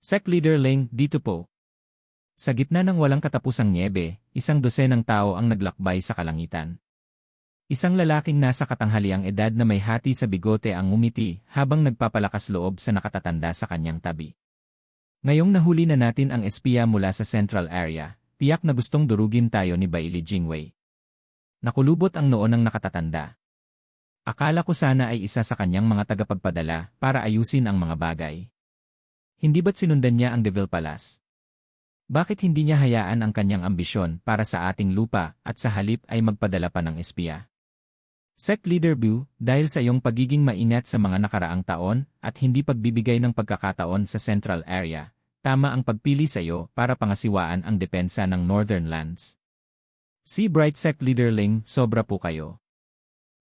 Sec Leader Ling, dito po. Sa gitna ng walang katapusang nyebe, isang dosenang tao ang naglakbay sa kalangitan. Isang lalaking nasa katanghaliang edad na may hati sa bigote ang ngumiti habang nagpapalakas loob sa nakatatanda sa kanyang tabi. Ngayong nahuli na natin ang espiya mula sa Central Area, tiyak na gustong durugin tayo ni Bailey Jingwei. Nakulubot ang noo ng nakatatanda. Akala ko sana ay isa sa kanyang mga tagapagpadala para ayusin ang mga bagay. Hindi ba't sinundan niya ang Devil Palace? Bakit hindi niya hayaan ang kanyang ambisyon para sa ating lupa at sa halip ay magpadala pa ng espiya? Sec Leader Bu, dahil sa iyong pagiging maingat sa mga nakaraang taon at hindi pagbibigay ng pagkakataon sa Central Area, tama ang pagpili sa iyo para pangasiwaan ang depensa ng Northern Lands. Si Bright Sec Leader Ling, sobra po kayo.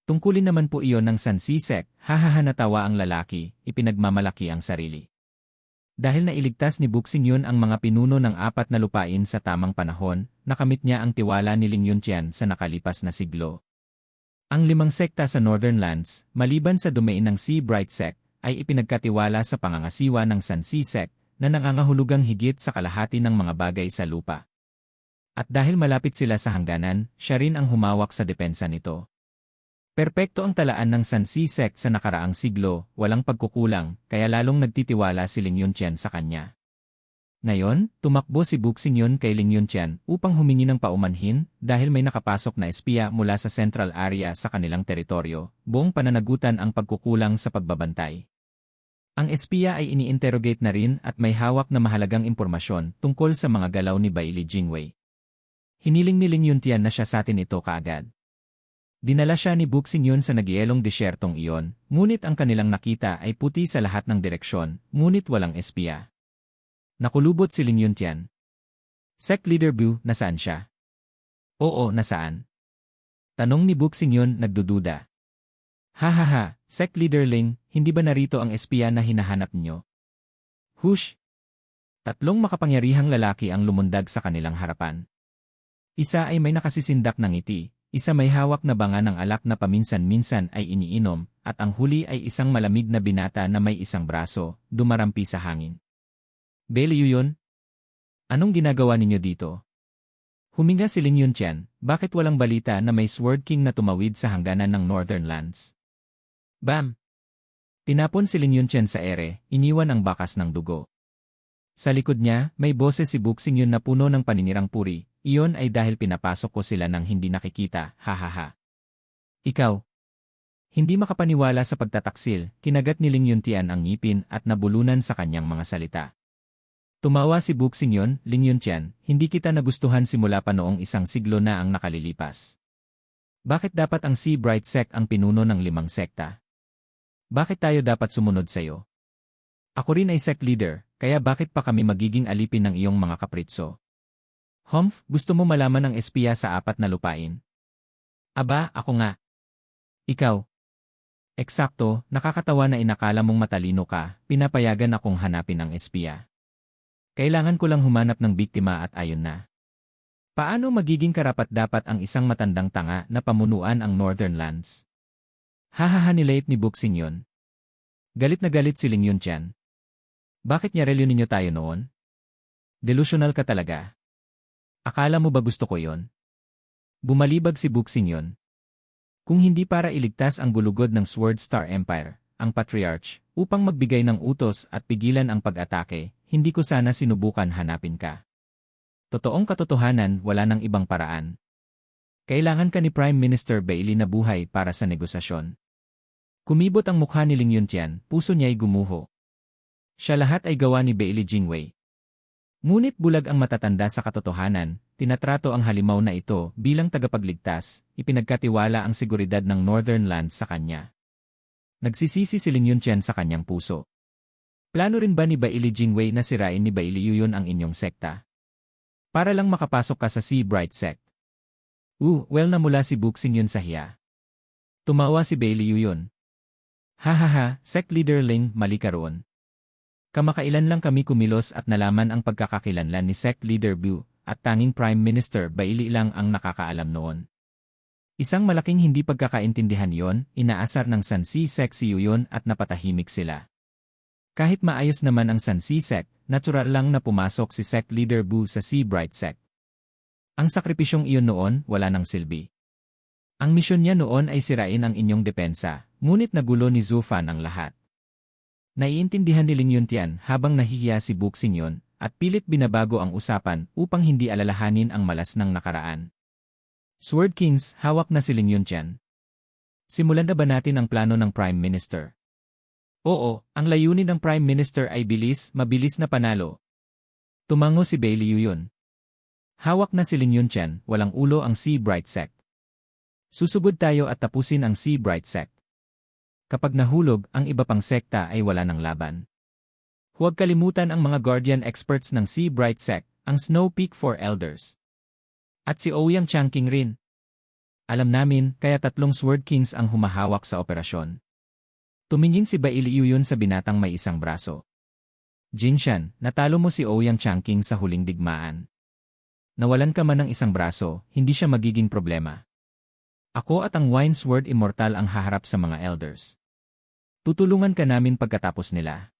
Tungkulin naman po iyon ng San Si Sec, hahaha natawa ang lalaki, ipinagmamalaki ang sarili. Dahil nailigtas ni Buxing Yun ang mga pinuno ng 4 na lupain sa tamang panahon, nakamit niya ang tiwala ni Ling Yuntian sa nakalipas na siglo. Ang 5 sekta sa Northern Lands, maliban sa domain ng Si Bright Sec, ay ipinagkatiwala sa pangangasiwa ng San Si Sec na nangangahulugang higit sa kalahati ng mga bagay sa lupa. At dahil malapit sila sa hangganan, siya rin ang humawak sa depensa nito. Perpekto ang talaan ng San Si Sec sa nakaraang siglo, walang pagkukulang, kaya lalong nagtitiwala si Ling Yuntian sa kanya. Ngayon, tumakbo si Buxing Yun kay Ling Yuntian upang humingi ng paumanhin dahil may nakapasok na espiya mula sa Central Area sa kanilang teritoryo, buong pananagutan ang pagkukulang sa pagbabantay. Ang espiya ay ini-interrogate na rin at may hawak na mahalagang impormasyon tungkol sa mga galaw ni Bailey Jingwei. Hiniling ni Ling Yuntian na siya sa atin ito kaagad. Dinala siya ni Buxing Yun sa nagyelong desyertong iyon, ngunit ang kanilang nakita ay puti sa lahat ng direksyon, ngunit walang espiya. Nakulubot si Ling Yuntian. Sec Leader Bu, nasaan siya? Oo, nasaan? Tanong ni Buxing Yun nagdududa. Hahaha, Sec Leader Ling, hindi ba narito ang espiya na hinahanap niyo? Hush! 3 makapangyarihang lalaki ang lumundag sa kanilang harapan. Isa ay may nakasisindak ng ngiti. Isa may hawak na banga ng alak na paminsan-minsan ay iniinom, at ang huli ay isang malamig na binata na may isang braso, dumarampi sa hangin. Bailey yun? Anong ginagawa ninyo dito? Huminga si Ling Yuntian, bakit walang balita na may Sword King na tumawid sa hangganan ng Northern Lands? Bam! Tinapon si Ling Yuntian sa ere, iniwan ang bakas ng dugo. Sa likod niya, may boses si Buxing Yun na puno ng paninirang puri. Iyon ay dahil pinapasok ko sila nang hindi nakikita, hahaha. Ikaw. Hindi makapaniwala sa pagtataksil, kinagat ni Ling Yuntian ang ngipin at nabulunan sa kanyang mga salita. Tumawa si Buxing Yun, Ling Yuntian, hindi kita nagustuhan simula pa noong 1 siglo na ang nakalilipas. Bakit dapat ang Si Bright Sec ang pinuno ng 5 sekta? Bakit tayo dapat sumunod sa'yo? Ako rin ay sec leader, kaya bakit pa kami magiging alipin ng iyong mga kapritso? Humph, gusto mo malaman ang espiya sa 4 na lupain? Aba, ako nga. Ikaw. Eksakto, nakakatawa na inakala mong matalino ka, pinapayagan akong hanapin ang espiya. Kailangan ko lang humanap ng biktima at ayun na. Paano magiging karapat-dapat ang isang matandang tanga na pamunuan ang Northern Lands? Hahaha nilate ni Buxing Yun. Galit na galit si Ling Yuntian. Bakit niya relyo ninyo tayo noon? Delusional ka talaga. Akala mo ba gusto ko yon? Bumalibag si Buxing Yun. Kung hindi para iligtas ang gulugod ng Sword Star Empire, ang Patriarch, upang magbigay ng utos at pigilan ang pag-atake, hindi ko sana sinubukan hanapin ka. Totoong katotohanan, wala nang ibang paraan. Kailangan ka ni Prime Minister Bailey na buhay para sa negosasyon. Kumibot ang mukha ni Ling Yuntian, puso niya'y gumuho. Siya lahat ay gawa ni Bailey Jingwei. Ngunit bulag ang matatanda sa katotohanan, tinatrato ang halimaw na ito bilang tagapagligtas, ipinagkatiwala ang seguridad ng Northern Lands sa kanya. Nagsisisi si Ling Yuntian sa kanyang puso. Plano rin ba ni Bailey Jingwei na sirain ni Bailey Yun ang inyong sekta? Para lang makapasok ka sa Si Bright Sect. Well na mula si Buxing Yun sa hiya. Tumawa si Bailey Yun. Hahaha, Sect Leader Ling, mali ka roon. Kamakailan lang kami kumilos at nalaman ang pagkakakilanlan ni Sec Leader Bu, at tanging Prime Minister Bailey lang ang nakakaalam noon. Isang malaking hindi pagkakaintindihan yon, inaasar ng San Si Sec si Yun at napatahimik sila. Kahit maayos naman ang San Si Sect, natural lang na pumasok si Sect Leader Bu sa Si Bright Sect. Ang sakripisyong iyon noon, wala nang silbi. Ang misyon niya noon ay sirain ang inyong depensa, ngunit nagulo ni Zufan ang lahat. Naiintindihan ni Ling Yuntian habang nahihiya si Bu Xingyon, at pilit binabago ang usapan upang hindi alalahanin ang malas ng nakaraan. Sword Kings, hawak na si Ling Yuntian. Simulan na ba natin ang plano ng Prime Minister? Oo, ang layunin ng Prime Minister ay mabilis na panalo. Tumango si Bai Liuyun. Hawak na si Ling Yuntian, walang ulo ang Si Bright Sect. Susubod tayo at tapusin ang Si Bright Sect. Kapag nahulog, ang iba pang sekta ay wala ng laban. Huwag kalimutan ang mga guardian experts ng Si Bright Sect, ang Snow Peak Four Elders. At si Ouyang Changqing rin. Alam namin, kaya 3 Sword Kings ang humahawak sa operasyon. Tumingin si Bai Liuyun sa binatang may isang braso. Jinshan, natalo mo si Ouyang Changqing sa huling digmaan. Nawalan ka man ng isang braso, hindi siya magiging problema. Ako at ang Wine Sword Immortal ang haharap sa mga elders. Tutulungan ka namin pagkatapos nila.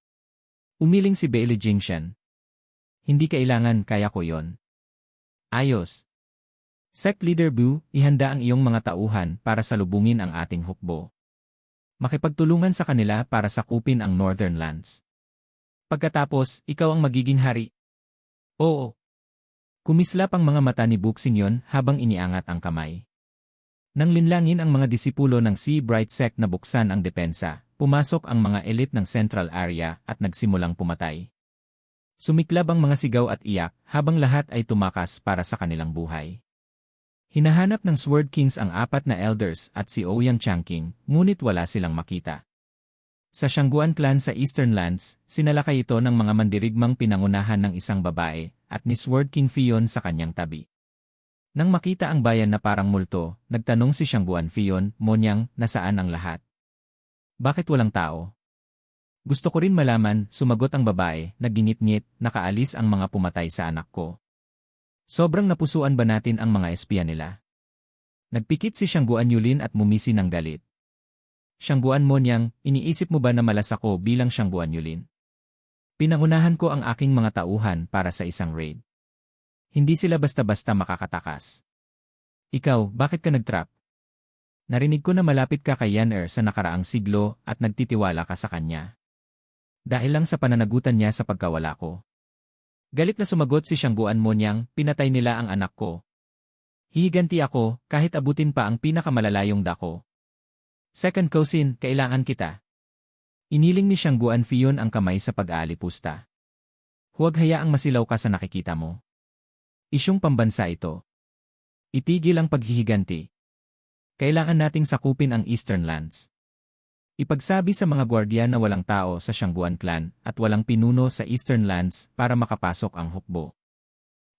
Umiling si Bai Li Jinshan. Hindi kailangan, kaya ko yon. Ayos. Sect Leader Bu, ihanda ang iyong mga tauhan para salubungin ang ating hukbo. Makipagtulungan sa kanila para sakupin ang Northern Lands. Pagkatapos, ikaw ang magiging hari. Oo. Kumislap ang mga mata ni Bu Xingyon habang iniangat ang kamay. Nang linlangin ang mga disipulo ng Si Bright Sect na buksan ang depensa, pumasok ang mga elite ng Central Area at nagsimulang pumatay. Sumiklab ang mga sigaw at iyak habang lahat ay tumakas para sa kanilang buhay. Hinahanap ng Sword Kings ang 4 na elders at si Ouyang Changqing, ngunit wala silang makita. Sa Shangguan Clan sa Eastern Lands, sinalakay ito ng mga mandirigmang pinangunahan ng isang babae at ni Sword King Fion sa kanyang tabi. Nang makita ang bayan na parang multo, nagtanong si Shangguan Fion, Monyang, nasaan ang lahat? Bakit walang tao? Gusto ko rin malaman, sumagot ang babae, nagingit-ngit, nakaalis ang mga pumatay sa anak ko. Sobrang napusuan ba natin ang mga espiya nila? Nagpikit si Shangguan Yulin at mumisi ng galit. Shangguan Monyang, iniisip mo ba na malas ako bilang Shangguan Yulin? Pinangunahan ko ang aking mga tauhan para sa isang raid. Hindi sila basta-basta makakatakas. Ikaw, bakit ka nagtrap? Narinig ko na malapit ka kay Yan sa nakaraang siglo at nagtitiwala ka sa kanya. Dahil lang sa pananagutan niya sa pagkawala ko. Galit na sumagot si Shangguan Monyang, pinatay nila ang anak ko. Hihiganti ako, kahit abutin pa ang pinakamalalayong dako. Second cousin, kailangan kita. Iniling ni Shangguan Fion ang kamay sa pag-aalipusta. Huwag hayaang masilaw ka sa nakikita mo. Isyong pambansa ito. Itigil ang paghihiganti. Kailangan nating sakupin ang Eastern Lands. Ipagsabi sa mga gwardiya na walang tao sa Shangguan Clan at walang pinuno sa Eastern Lands para makapasok ang hukbo.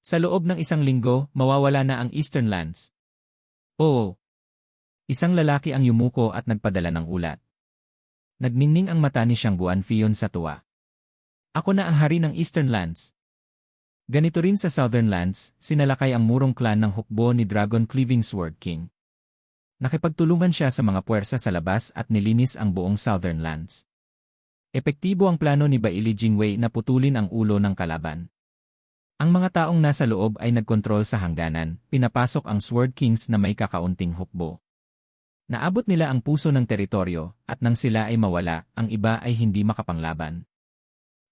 Sa loob ng 1 linggo, mawawala na ang Eastern Lands. Oo. Isang lalaki ang yumuko at nagpadala ng ulat. Nagningning ang mata ni Shangguan Fion sa tuwa. Ako na ang hari ng Eastern Lands. Ganito rin sa Southern Lands, sinalakay ang murong clan ng hukbo ni Dragon Cleaving Sword King. Nakipagtulungan siya sa mga puwersa sa labas at nilinis ang buong Southern Lands. Epektibo ang plano ni Bai Li Jingwei na putulin ang ulo ng kalaban. Ang mga taong nasa loob ay nagkontrol sa hangganan, pinapasok ang Sword Kings na may kakaunting hukbo. Naabot nila ang puso ng teritoryo, at nang sila ay mawala, ang iba ay hindi makapanglaban.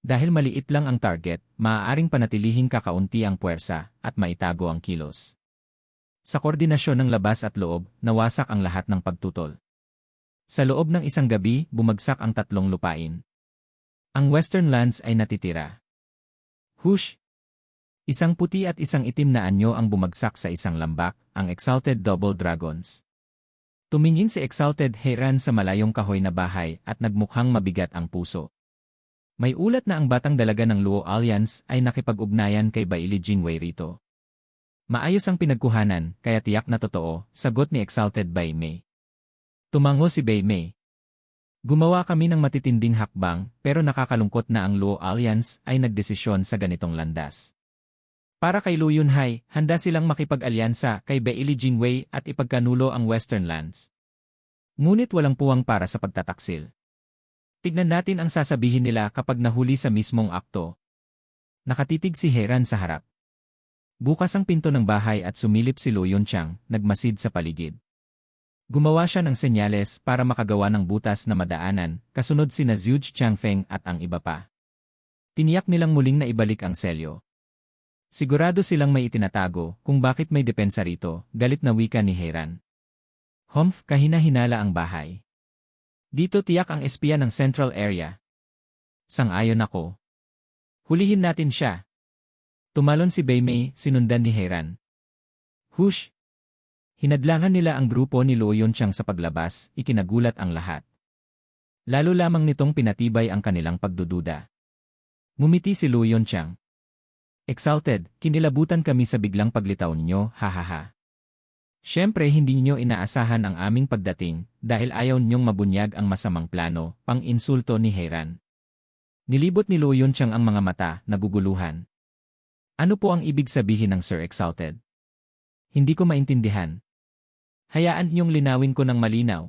Dahil maliit lang ang target, maaaring panatilihing kakaunti ang puwersa, at maitago ang kilos. Sa koordinasyon ng labas at loob, nawasak ang lahat ng pagtutol. Sa loob ng isang gabi, bumagsak ang 3 lupain. Ang Western Lands ay natitira. Hush! Isang puti at isang itim na anyo ang bumagsak sa isang lambak, ang Exalted Double Dragons. Tumingin si Exalted Heiran sa malayong kahoy na bahay at nagmukhang mabigat ang puso. May ulat na ang batang dalaga ng Luo Alliance ay nakipag-ugnayan kay Bai Li Jingwei rito. Maayos ang pinagkuhanan, kaya tiyak na totoo, sagot ni Exalted Bai Mei. Tumango si Bai Mei. Gumawa kami ng matitinding hakbang, pero nakakalungkot na ang Luo Alliance ay nagdesisyon sa ganitong landas. Para kay Lu Yunhai, handa silang makipag-alyansa kay Bai Li Jingwei at ipagkanulo ang Western Lands. Ngunit walang puwang para sa pagtataksil. Tignan natin ang sasabihin nila kapag nahuli sa mismong akto. Nakatitig si Heran sa harap. Bukas ang pinto ng bahay at sumilip si Lu Yunchang, nagmasid sa paligid. Gumawa siya ng senyales para makagawa ng butas na madaanan, kasunod sina Zhu Changfeng at ang iba pa. Tiniyak nilang muling naibalik ang selyo. Sigurado silang may itinatago kung bakit may depensa rito, galit na wika ni Heran. Humph, kahina-hinala ang bahay. Dito tiyak ang espiya ng Central Area. Sang-ayon ako. Hulihin natin siya. Tumalon si Bai Mei, sinundan ni Heran. Hush! Hinadlangan nila ang grupo ni Lu Yunchang sa paglabas, ikinagulat ang lahat. Lalo lamang nitong pinatibay ang kanilang pagdududa. Ngumiti si Lu Yunchang. Exalted, kinilabutan kami sa biglang paglitaw ninyo, hahaha. Siyempre hindi ninyo inaasahan ang aming pagdating dahil ayaw ninyong mabunyag ang masamang plano, pang-insulto ni Heran. Nilibot ni Lu Yunchang ang mga mata, naguguluhan. Ano po ang ibig sabihin ng Sir Exalted? Hindi ko maintindihan. Hayaan niyong linawin ko ng malinaw.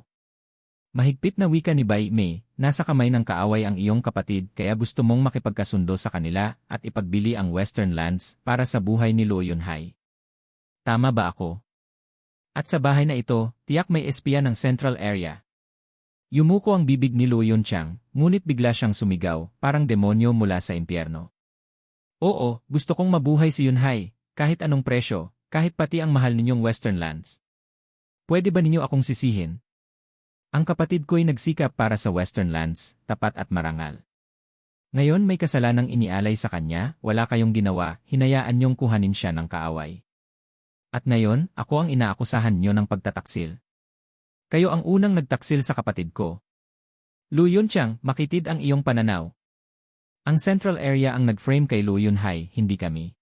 Mahigpit na wika ni Bai Mei, nasa kamay ng kaaway ang iyong kapatid kaya gusto mong makipagkasundo sa kanila at ipagbili ang Western Lands para sa buhay ni Lu Yunhai. Tama ba ako? At sa bahay na ito, tiyak may espiya ng Central Area. Yumuko ang bibig ni Lu Yunchang, ngunit bigla siyang sumigaw, parang demonyo mula sa impyerno. Oo, gusto kong mabuhay si Yunhai, kahit anong presyo, kahit pati ang mahal ninyong Western Lands. Pwede ba ninyo akong sisihin? Ang kapatid ko'y nagsikap para sa Western Lands, tapat at marangal. Ngayon may kasalanang inialay sa kanya, wala kayong ginawa, hinayaan niyong kuhanin siya ng kaaway. At ngayon, ako ang inaakusahan niyo ng pagtataksil. Kayo ang unang nagtaksil sa kapatid ko. Lu Yunchang, makitid ang iyong pananaw. Ang Central Area ang nag-frame kay Lu Yunhai, hindi kami.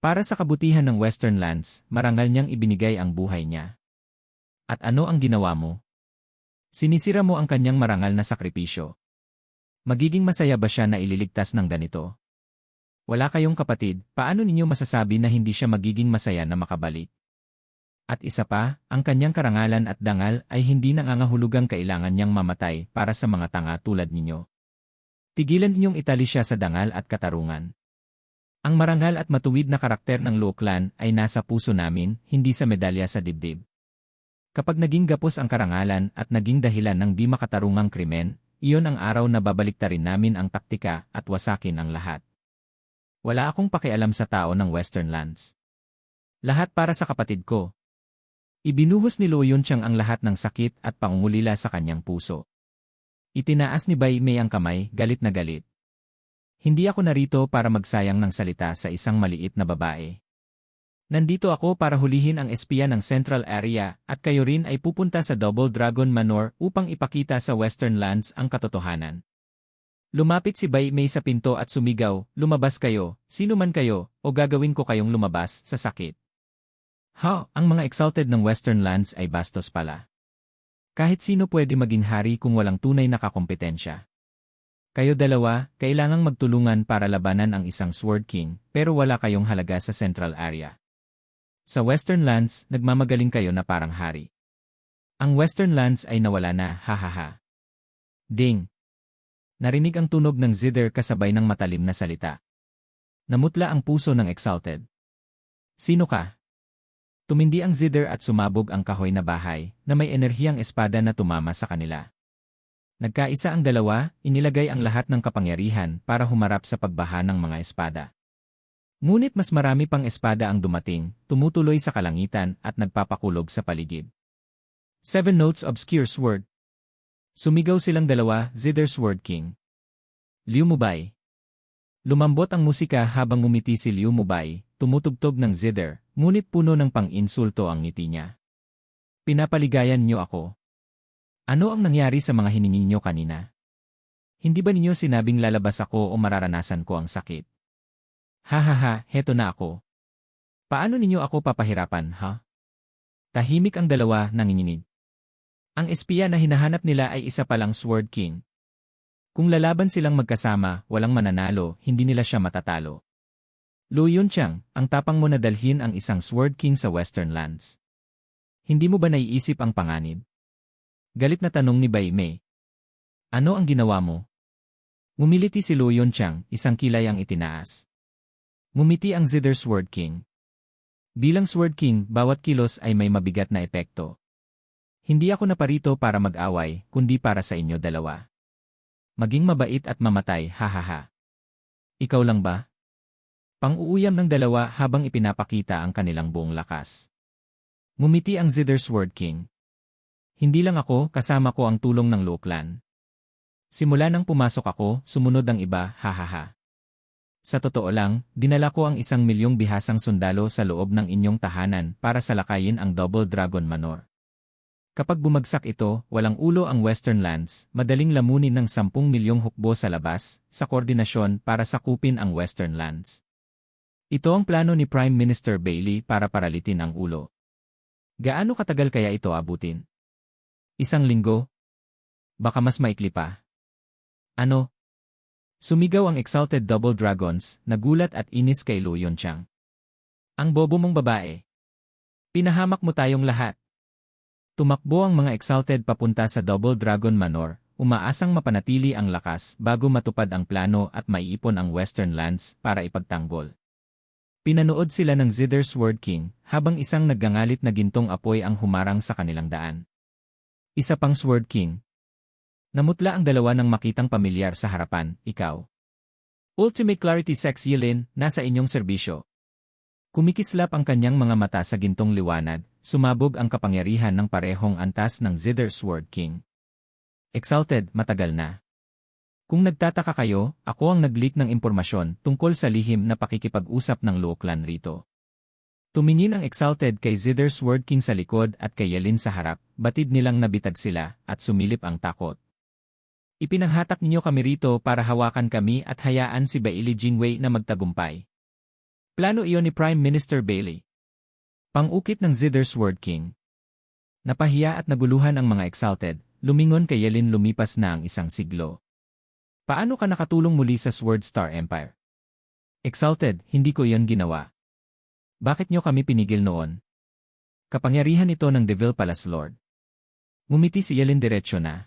Para sa kabutihan ng Western Lands, marangal niyang ibinigay ang buhay niya. At ano ang ginawa mo? Sinisira mo ang kanyang marangal na sakripisyo. Magiging masaya ba siya na ililigtas ng ganito? Wala kayong kapatid, paano ninyo masasabi na hindi siya magiging masaya na makabalik? At isa pa, ang kanyang karangalan at dangal ay hindi nangangahulugang kailangan niyang mamatay para sa mga tanga tulad ninyo. Tigilan ninyong itali siya sa dangal at katarungan. Ang marangal at matuwid na karakter ng Lu Clan ay nasa puso namin, hindi sa medalya sa dibdib. Kapag naging gapos ang karangalan at naging dahilan ng di makatarungang krimen, iyon ang araw na babaliktarin namin ang taktika at wasakin ang lahat. Wala akong pakialam sa tao ng Western Lands. Lahat para sa kapatid ko. Ibinuhos ni Lu Yunchang ang lahat ng sakit at pangungulila sa kanyang puso. Itinaas ni Bai Mei ang kamay, galit na galit. Hindi ako narito para magsayang ng salita sa isang maliit na babae. Nandito ako para hulihin ang espiya ng Central Area at kayo rin ay pupunta sa Double Dragon Manor upang ipakita sa Western Lands ang katotohanan. Lumapit si Bai Mei sa pinto at sumigaw, lumabas kayo, sino man kayo, o gagawin ko kayong lumabas sa sakit. Ang mga exalted ng Western Lands ay bastos pala. Kahit sino pwede maging hari kung walang tunay na kakompetensya. Kayo dalawa, kailangang magtulungan para labanan ang isang Sword King, pero wala kayong halaga sa Central Area. Sa Western Lands, nagmamagaling kayo na parang hari. Ang Western Lands ay nawala na, hahaha. Ding! Narinig ang tunog ng zither kasabay ng matalim na salita. Namutla ang puso ng exalted. Sino ka? Tumindi ang zither at sumabog ang kahoy na bahay, na may enerhiyang espada na tumama sa kanila. Nagkaisa ang dalawa, inilagay ang lahat ng kapangyarihan para humarap sa pagbaha ng mga espada. Ngunit mas marami pang espada ang dumating, tumutuloy sa kalangitan at nagpapakulog sa paligid. 7 Notes Obscure Sword. Sumigaw silang dalawa, Zither Sword King. Liu Mubai. Lumambot ang musika habang ngumiti si Liu Mubai, tumutugtog ng zither, ngunit puno ng pang-insulto ang ngiti niya. Pinapaligayan niyo ako. Ano ang nangyari sa mga hiningi niyo kanina? Hindi ba ninyo sinabing lalabas ako o mararanasan ko ang sakit? Hahaha, heto na ako. Paano ninyo ako papahirapan, ha? Tahimik ang dalawa, nanginginig. Ang espiya na hinahanap nila ay isa palang Sword King. Kung lalaban silang magkasama, walang mananalo, hindi nila siya matatalo. Lu Yunchang, ang tapang mo na dalhin ang isang Sword King sa Western Lands. Hindi mo ba naiisip ang panganib? Galit na tanong ni Bai Mei. Ano ang ginawa mo? Ngumiliti si Lu Yunqiang, isang kilay ang itinaas. Ngumiti ang Zither Sword King. Bilang Sword King, bawat kilos ay may mabigat na epekto. Hindi ako naparito para mag-away, kundi para sa inyo dalawa. Maging mabait at mamatay, hahaha. Ikaw lang ba? Pang-uuyam ng dalawa habang ipinapakita ang kanilang buong lakas. Ngumiti ang Zither Sword King. Hindi lang ako, kasama ko ang tulong ng Lu Clan. Simula nang pumasok ako, sumunod ang iba, hahaha. Sa totoo lang, dinala ko ang 1,000,000 bihasang sundalo sa loob ng inyong tahanan para salakayin ang Double Dragon Manor. Kapag bumagsak ito, walang ulo ang Western Lands, madaling lamunin ng 10,000,000 hukbo sa labas, sa koordinasyon para sakupin ang Western Lands. Ito ang plano ni Prime Minister Bailey para paralitin ang ulo. Gaano katagal kaya ito abutin? 1 linggo? Baka mas maikli pa. Ano? Sumigaw ang Exalted Double Dragons, nagulat at inis kay Lu Yunqiang. Ang bobo mong babae. Pinahamak mo tayong lahat. Tumakbo ang mga Exalted papunta sa Double Dragon Manor, umaasang mapanatili ang lakas bago matupad ang plano at maiipon ang Western Lands para ipagtanggol. Pinanood sila ng Zither Sword King habang isang naggangalit na gintong apoy ang humarang sa kanilang daan. Isa pang Sword King. Namutla ang dalawa nang makitang pamilyar sa harapan, ikaw. Ultimate Clarity Sex Yilin, nasa inyong serbisyo. Kumikislap ang kanyang mga mata sa gintong liwanag, sumabog ang kapangyarihan ng parehong antas ng Zither Sword King. Exalted, matagal na. Kung nagtataka kayo, ako ang nag-leak ng impormasyon tungkol sa lihim na pakikipag-usap ng Lu Clan rito. Tumingin ang Exalted kay Zither Sword King sa likod at kay Yelin sa harap, batid nilang nabitag sila at sumilip ang takot. Ipinanghatak ninyo kami rito para hawakan kami at hayaan si Bailey Jingwei na magtagumpay. Plano iyon ni Prime Minister Bailey. Pang-ukit ng Zither Sword King. Napahiya at naguluhan ang mga Exalted, lumingon kay Yelin lumipas na ang 1 siglo. Paano ka nakatulong muli sa Sword Star Empire? Exalted, hindi ko iyon ginawa. Bakit nyo kami pinigil noon? Kapangyarihan ito ng Devil Palace Lord. Ngumiti si Yelin diretsyo na.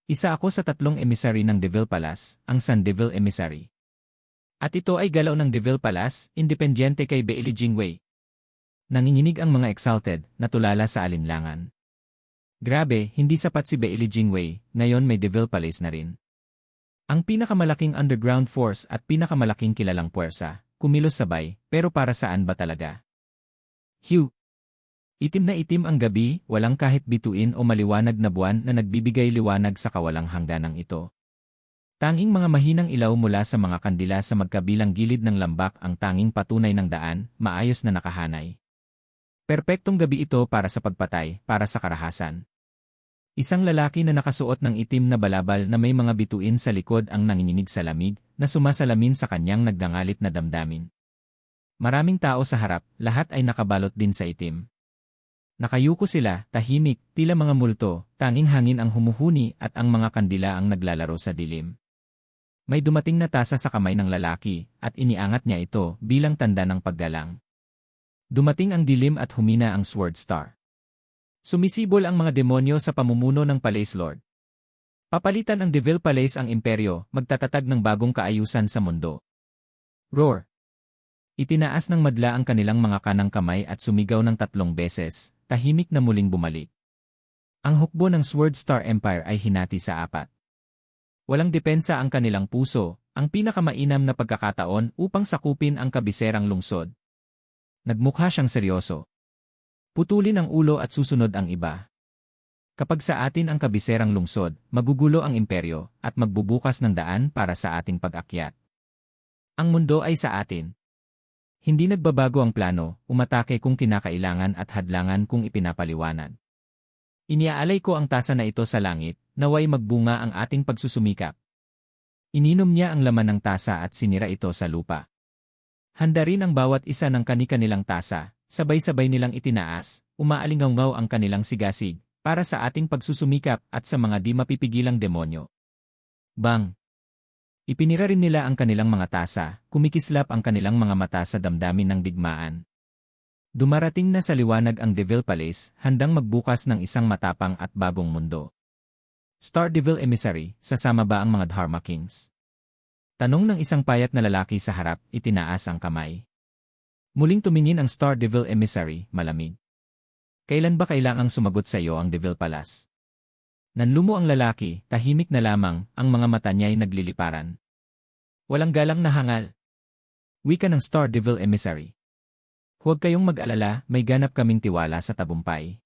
Isa ako sa 3 emissary ng Devil Palace, ang Sun Devil Emissary. At ito ay galaw ng Devil Palace, independyente kay Bailey Jingwei. Nanginginig ang mga Exalted, natulala sa alinlangan. Grabe, hindi sapat si Bailey Jingwei, ngayon may Devil Palace na rin. Ang pinakamalaking underground force at pinakamalaking kilalang puwersa, kumilos sabay, pero para saan ba talaga? Hugh. Itim na itim ang gabi, walang kahit bituin o maliwanag na buwan na nagbibigay liwanag sa kawalang hangganang ito. Tanging mga mahinang ilaw mula sa mga kandila sa magkabilang gilid ng lambak ang tanging patunay ng daan, maayos na nakahanay. Perpektong gabi ito para sa pagpatay, para sa karahasan. Isang lalaki na nakasuot ng itim na balabal na may mga bituin sa likod ang nanginginig sa lamig, na sumasalamin sa kanyang nagdangalit na damdamin. Maraming tao sa harap, lahat ay nakabalot din sa itim. Nakayuko sila, tahimik, tila mga multo, tanging hangin ang humuhuni at ang mga kandila ang naglalaro sa dilim. May dumating na tasa sa kamay ng lalaki, at iniangat niya ito bilang tanda ng paggalang. Dumating ang dilim at humina ang Sword Star. Sumisibol ang mga demonyo sa pamumuno ng Palace Lord. Papalitan ang Devil Palace ang imperyo, magtatatag ng bagong kaayusan sa mundo. Roar! Itinaas ng madla ang kanilang mga kanang kamay at sumigaw ng 3 beses, tahimik na muling bumalik. Ang hukbo ng Sword Star Empire ay hinati sa 4. Walang depensa ang kanilang puso, ang pinakamainam na pagkakataon upang sakupin ang kabiserang lungsod. Nagmukha siyang seryoso. Putulin ang ulo at susunod ang iba. Kapag sa atin ang kabiserang lungsod, magugulo ang imperyo at magbubukas ng daan para sa ating pag-akyat. Ang mundo ay sa atin. Hindi nagbabago ang plano, umatake kung kinakailangan at hadlangan kung ipinapaliwanag. Iniaalay ko ang tasa na ito sa langit, naway magbunga ang ating pagsusumikap. Ininom niya ang laman ng tasa at sinira ito sa lupa. Handa rin ang bawat isa ng kani-kanilang tasa, sabay-sabay nilang itinaas, umaalingaw ang kanilang sigasig, para sa ating pagsusumikap at sa mga di mapipigilang demonyo. Bang! Ipinira rin nila ang kanilang mga tasa, kumikislap ang kanilang mga mata sa damdamin ng digmaan. Dumarating na sa liwanag ang Devil Palace, handang magbukas ng isang matapang at bagong mundo. Star Devil Emissary, sasama ba ang mga Dharma Kings? Tanong ng isang payat na lalaki sa harap, itinaas ang kamay. Muling tumingin ang Star Devil Emissary, malamig. Kailan ba kailangang sumagot sa iyo ang Devil Palace? Nanlumo ang lalaki, tahimik na lamang, ang mga mata niya'y nagliliparan. Walang galang na hangal. Wika ng Star Devil Emissary. Huwag kayong mag-alala, may ganap kaming tiwala sa tagumpay.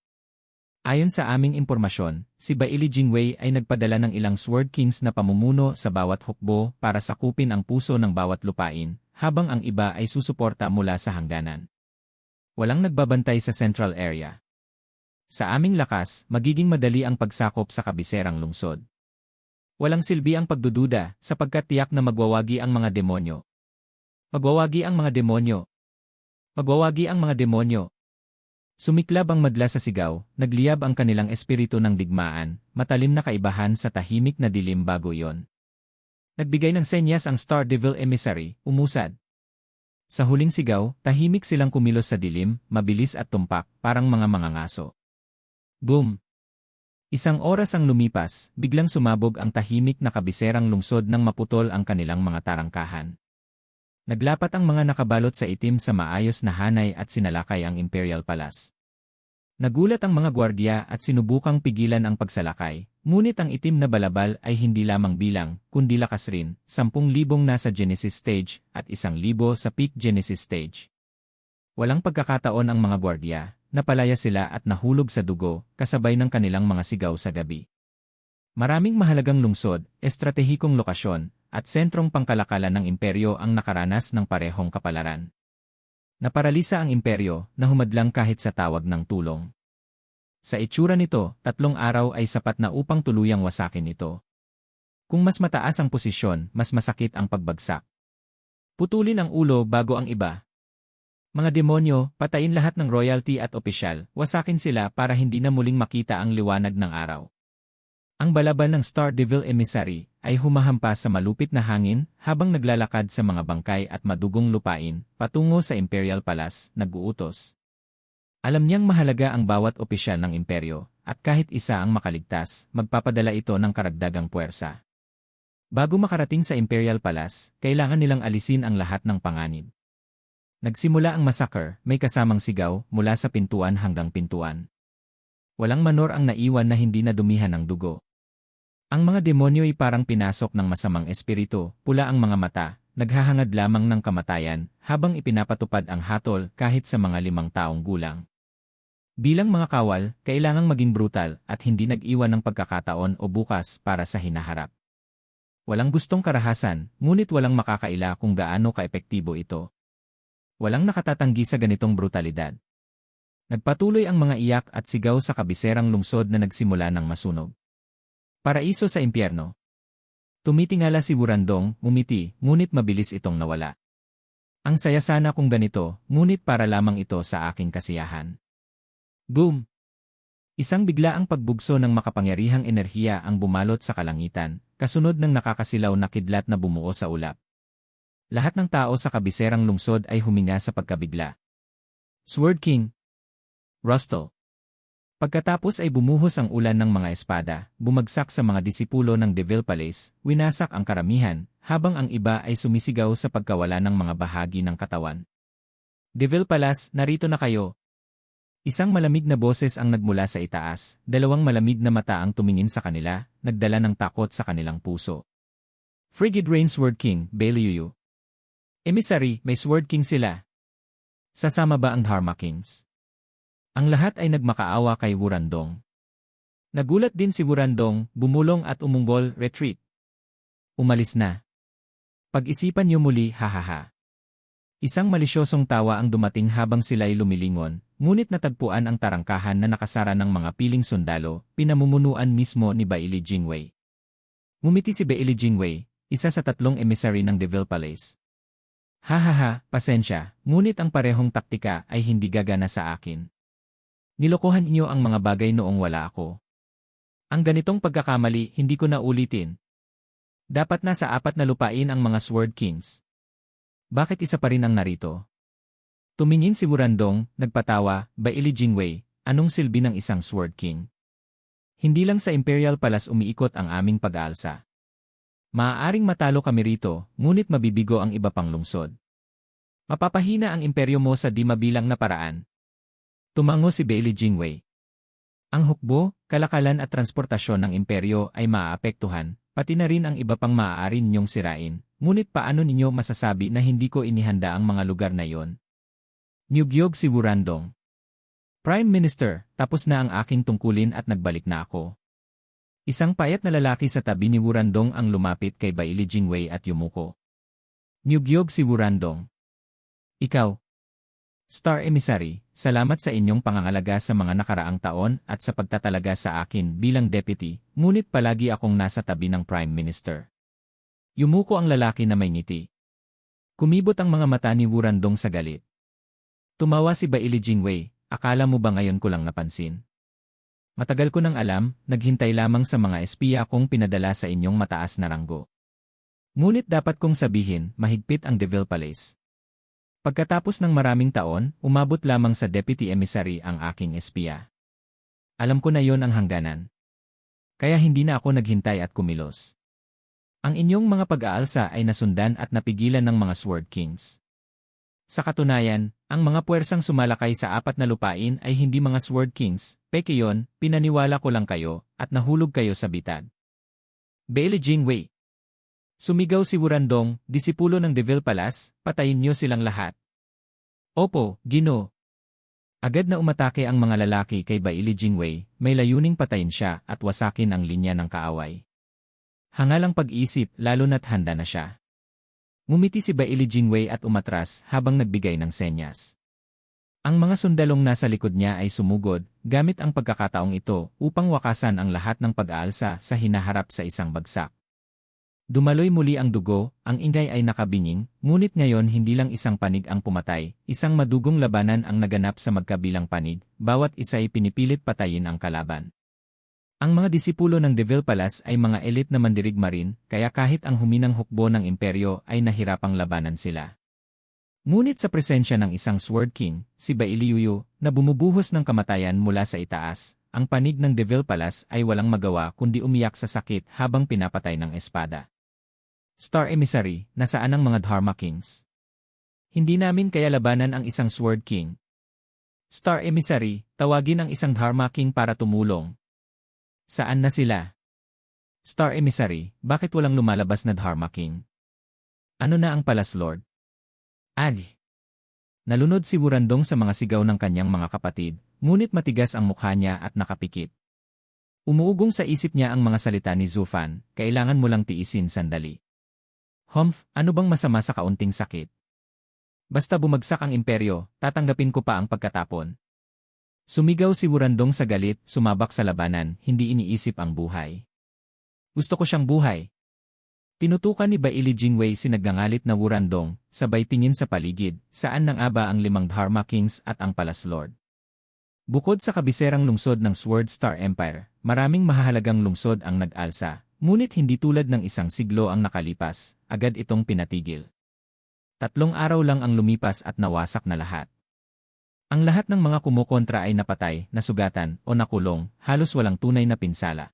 Ayon sa aming impormasyon, si Baili Jingwei ay nagpadala ng ilang Sword Kings na pamumuno sa bawat hukbo para sakupin ang puso ng bawat lupain, habang ang iba ay susuporta mula sa hangganan. Walang nagbabantay sa central area. Sa aming lakas, magiging madali ang pagsakop sa kabiserang lungsod. Walang silbi ang pagdududa, sapagkat tiyak na magwawagi ang mga demonyo. Magwawagi ang mga demonyo. Magwawagi ang mga demonyo. Sumiklab ang madla sa sigaw, nagliyab ang kanilang espiritu ng digmaan, matalim na kaibahan sa tahimik na dilim bago iyon. Nagbigay ng senyas ang Star Devil Emissary, umusad. Sa huling sigaw, tahimik silang kumilos sa dilim, mabilis at tumpak, parang mga mangangaso. Boom! Isang oras ang lumipas, biglang sumabog ang tahimik na kabiserang lungsod nang maputol ang kanilang mga tarangkahan. Naglapat ang mga nakabalot sa itim sa maayos na hanay at sinalakay ang Imperial Palace. Nagulat ang mga gwardiya at sinubukang pigilan ang pagsalakay, ngunit ang itim na balabal ay hindi lamang bilang, kundi lakas rin, 10,000 nasa Genesis Stage at 1,000 sa Peak Genesis Stage. Walang pagkakataon ang mga gwardiya, napalaya sila at nahulog sa dugo, kasabay ng kanilang mga sigaw sa gabi. Maraming mahalagang lungsod, estratehikong lokasyon, at sentrong pangkalakalan ng imperyo ang nakaranas ng parehong kapalaran. Naparalisa ang imperyo na humadlang kahit sa tawag ng tulong. Sa itsura nito, 3 araw ay sapat na upang tuluyang wasakin ito. Kung mas mataas ang posisyon, mas masakit ang pagbagsak. Putulin ang ulo bago ang iba. Mga demonyo, patayin lahat ng royalty at opisyal, wasakin sila para hindi na muling makita ang liwanag ng araw. Ang balaban ng Star Devil Emissary ay humahampas sa malupit na hangin habang naglalakad sa mga bangkay at madugong lupain patungo sa Imperial Palace, nag-uutos. Alam niyang mahalaga ang bawat opisyal ng imperyo at kahit isa ang makaligtas, magpapadala ito ng karagdagang puwersa. Bago makarating sa Imperial Palace, kailangan nilang alisin ang lahat ng panganib. Nagsimula ang massacre, may kasamang sigaw mula sa pintuan hanggang pintuan. Walang manor ang naiwan na hindi nadumihan ng dugo. Ang mga demonyo ay parang pinasok ng masamang espiritu, pula ang mga mata, naghahangad lamang ng kamatayan, habang ipinapatupad ang hatol kahit sa mga 5 taong gulang. Bilang mga kawal, kailangang maging brutal at hindi nag-iwan ng pagkakataon o bukas para sa hinaharap. Walang gustong karahasan, ngunit walang makakaila kung gaano kaepektibo ito. Walang nakatatanggi sa ganitong brutalidad. Nagpatuloy ang mga iyak at sigaw sa kabiserang lungsod na nagsimula ng masunog. Paraiso sa impyerno. Tumitingala si Wurandong, ngumiti, ngunit mabilis itong nawala. Ang saya sana kung ganito, ngunit para lamang ito sa aking kasiyahan. Boom! Isang biglaang pagbugso ng makapangyarihang enerhiya ang bumalot sa kalangitan, kasunod ng nakakasilaw na kidlat na bumuo sa ulap. Lahat ng tao sa kabiserang lungsod ay huminga sa pagkabigla. Sword King Rustle. Pagkatapos ay bumuhos ang ulan ng mga espada, bumagsak sa mga disipulo ng Devil Palace, winasak ang karamihan, habang ang iba ay sumisigaw sa pagkawala ng mga bahagi ng katawan. Devil Palace, narito na kayo. Isang malamig na boses ang nagmula sa itaas, 2 malamig na mata ang tumingin sa kanila, nagdala ng takot sa kanilang puso. Frigid Rain Sword King, Beliuyu. Emissary, may Sword King sila. Sasama ba ang Dharma Kings? Ang lahat ay nagmakaawa kay Wurandong. Nagulat din si Wurandong, bumulong at umunggol, retreat. Umalis na. Pag-isipan niyo muli, hahaha. Isang malisyosong tawa ang dumating habang sila'y lumilingon, ngunit natagpuan ang tarangkahan na nakasara ng mga piling sundalo, pinamumunuan mismo ni Baili Jingwei. Ngumiti si Baili Jingwei, isa sa 3 emissary ng Devil Palace. Hahaha, pasensya, ngunit ang parehong taktika ay hindi gagana sa akin. Nilokohan niyo ang mga bagay noong wala ako. Ang ganitong pagkakamali hindi ko na ulitin. Dapat nasa 4 na lupain ang mga Sword Kings. Bakit isa pa rin ang narito? Tumingin si Wurandong, nagpatawa, Baili Jingwei, anong silbi ng isang Sword King? Hindi lang sa Imperial Palace umiikot ang aming pag-aalsa. Maaaring matalo kami rito, ngunit mabibigo ang iba pang lungsod. Mapapahina ang imperyo mo sa di mabilang na paraan. Tumango si Bailey Jingwei. Ang hukbo, kalakalan at transportasyon ng imperyo ay maaapektuhan, pati na rin ang iba pang maaari ninyong sirain. Ngunit paano ninyo masasabi na hindi ko inihanda ang mga lugar na iyon? Niyugyog si Wurandong. Prime Minister, tapos na ang aking tungkulin at nagbalik na ako. Isang payat na lalaki sa tabi ni Wurandong ang lumapit kay Bailey Jingwei at yumuko. Niyugyog si Wurandong. Ikaw, Star Emissary, salamat sa inyong pangangalaga sa mga nakaraang taon at sa pagtatalaga sa akin bilang deputy, ngunit palagi akong nasa tabi ng Prime Minister. Yumuko ang lalaki na may ngiti. Kumibot ang mga mata ni Wurandong sa galit. Tumawa si Bailey Jingwei, akala mo ba ngayon ko lang napansin? Matagal ko nang alam, naghintay lamang sa mga espiya kong pinadala sa inyong mataas na ranggo. Ngunit dapat kong sabihin, mahigpit ang Deville Palace. Pagkatapos ng maraming taon, umabot lamang sa Deputy Emissary ang aking espiya. Alam ko na yon ang hangganan. Kaya hindi na ako naghintay at kumilos. Ang inyong mga pag-aalsa ay nasundan at napigilan ng mga Sword Kings. Sa katunayan, ang mga puwersang sumalakay sa apat na lupain ay hindi mga Sword Kings, peke yon, pinaniwala ko lang kayo, at nahulog kayo sa bitad. Bailey Jingwei. Sumigaw si Wurandong, disipulo ng Deville Palace, patayin niyo silang lahat. Opo, Ginoo. Agad na umatake ang mga lalaki kay Bailey Jingwei, may layuning patayin siya at wasakin ang linya ng kaaway. Hangalang pag-isip, lalo na't handa na siya. Ngumiti si Bailey Jingwei at umatras habang nagbigay ng senyas. Ang mga sundalong nasa likod niya ay sumugod, gamit ang pagkakataong ito upang wakasan ang lahat ng pag-aalsa sa hinaharap sa isang bagsak. Dumaloy muli ang dugo, ang ingay ay nakabining, ngunit ngayon hindi lang isang panig ang pumatay, isang madugong labanan ang naganap sa magkabilang panig, bawat isa ay pinipilit patayin ang kalaban. Ang mga disipulo ng Deville Palace ay mga elite na mandirigma rin, kaya kahit ang huminang hukbo ng imperyo ay nahirapang labanan sila. Ngunit sa presensya ng isang Sword King, si Bailey Yuyu, na bumubuhos ng kamatayan mula sa itaas, ang panig ng Deville Palace ay walang magawa kundi umiyak sa sakit habang pinapatay ng espada. Star Emissary, nasaan ang mga Dharma Kings? Hindi namin kaya labanan ang isang Sword King. Star Emissary, tawagin ang isang Dharma King para tumulong. Saan na sila? Star Emissary, bakit walang lumalabas na Dharma King? Ano na ang Palace Lord? Ag! Nalunod si Wurandong sa mga sigaw ng kanyang mga kapatid, ngunit matigas ang mukha niya at nakapikit. Umuugong sa isip niya ang mga salita ni Zufan, kailangan mo lang tiisin sandali. Humph, ano bang masama sa kaunting sakit? Basta bumagsak ang imperyo, tatanggapin ko pa ang pagkatapon. Sumigaw si Wurandong sa galit, sumabak sa labanan, hindi iniisip ang buhay. Gusto ko siyang buhay. Tinutukan ni Bailey Jingwei si nagngangalit na Wurandong, sabay tingin sa paligid, saan nang aba ang 5 Dharma Kings at ang Palace Lord. Bukod sa kabiserang lungsod ng Sword Star Empire, maraming mahahalagang lungsod ang nag-alsa, ngunit hindi tulad ng isang siglo ang nakalipas, agad itong pinatigil. 3 araw lang ang lumipas at nawasak na lahat. Ang lahat ng mga kumukontra ay napatay, nasugatan, o nakulong, halos walang tunay na pinsala.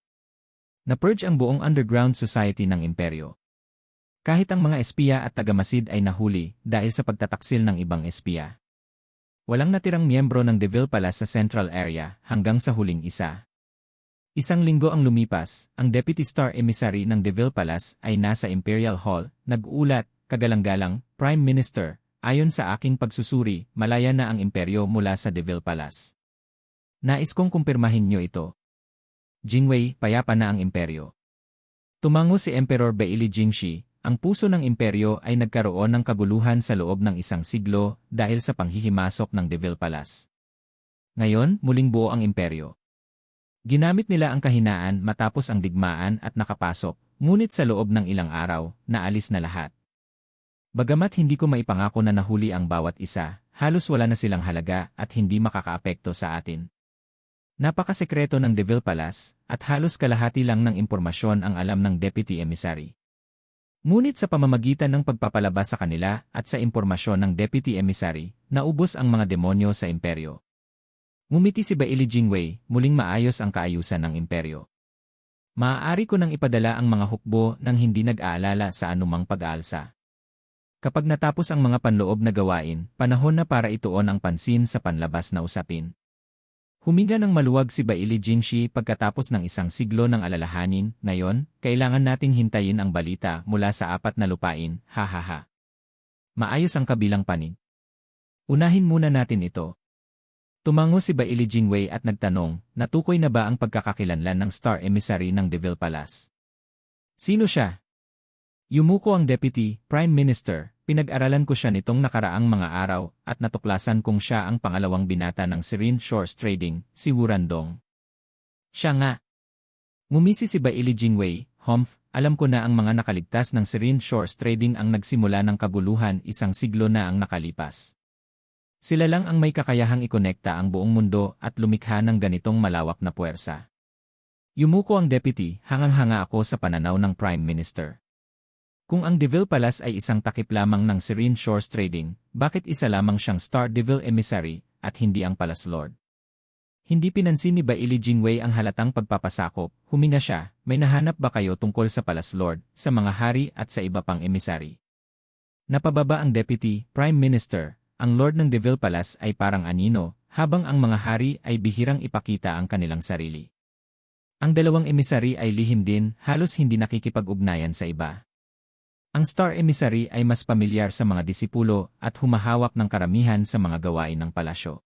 Na-purge ang buong underground society ng imperyo. Kahit ang mga espiya at tagamasid ay nahuli dahil sa pagtataksil ng ibang espiya. Walang natirang miyembro ng Deville Palace sa Central Area hanggang sa huling isa. Isang linggo ang lumipas, ang Deputy Star Emissary ng Deville Palace ay nasa Imperial Hall, nag-uulat, kagalang-galang, Prime Minister. Ayon sa aking pagsusuri, malaya na ang imperyo mula sa Deville Palace. Nais kong kumpirmahin niyo ito. Jingwei, payapa na ang imperyo. Tumango si Emperor Bailey Jingshi, ang puso ng imperyo ay nagkaroon ng kaguluhan sa loob ng isang siglo dahil sa panghihimasok ng Deville Palace. Ngayon, muling buo ang imperyo. Ginamit nila ang kahinaan matapos ang digmaan at nakapasok, ngunit sa loob ng ilang araw, naalis na lahat. Bagamat hindi ko maipangako na nahuli ang bawat isa, halos wala na silang halaga at hindi makakaapekto sa atin. Napakasekreto ng Deville Palace at halos kalahati lang ng impormasyon ang alam ng Deputy Emissary. Ngunit sa pamamagitan ng pagpapalabas sa kanila at sa impormasyon ng Deputy Emissary, naubos ang mga demonyo sa imperyo. Ngumiti si Baili Jingwei, muling maayos ang kaayusan ng imperyo. Maaari ko nang ipadala ang mga hukbo nang hindi nag-aalala sa anumang pag-aalsa. Kapag natapos ang mga panloob na gawain, panahon na para ituon ang pansin sa panlabas na usapin. Huminga ng maluwag si Baili Jingshi pagkatapos ng isang siglo ng alalahanin. Ngayon, kailangan nating hintayin ang balita mula sa apat na lupain, hahaha. Maayos ang kabilang panig. Unahin muna natin ito. Tumango si Baili Jingwei at nagtanong, natukoy na ba ang pagkakakilanlan ng Star Emissary ng Deville Palace? Sino siya? Yumuko ang Deputy Prime Minister, pinag-aralan ko siya nitong nakaraang mga araw at natuklasan kong siya ang pangalawang binata ng Serene Shores Trading, si Wurandong. Siya nga. Ngumisi si Baili Jingwei, Humph, alam ko na ang mga nakaligtas ng Serene Shores Trading ang nagsimula ng kaguluhan isang siglo na ang nakalipas. Sila lang ang may kakayahang ikonekta ang buong mundo at lumikha ng ganitong malawak na puwersa. Yumuko ang Deputy, hangang-hanga ako sa pananaw ng Prime Minister. Kung ang Deville Palace ay isang takip lamang ng Serene Shores Trading, bakit isa lamang siyang Star Deville Emissary at hindi ang Palace Lord? Hindi pinansin ni Baili Jingwei ang halatang pagpapasakop, huminga siya, may nahanap ba kayo tungkol sa Palace Lord, sa mga hari at sa iba pang emissary? Napababa ang Deputy Prime Minister, ang Lord ng Deville Palace ay parang anino, habang ang mga hari ay bihirang ipakita ang kanilang sarili. Ang dalawang emissary ay lihim din, halos hindi nakikipag-ugnayan sa iba. Ang Star Emissary ay mas pamilyar sa mga disipulo at humahawak ng karamihan sa mga gawain ng palasyo.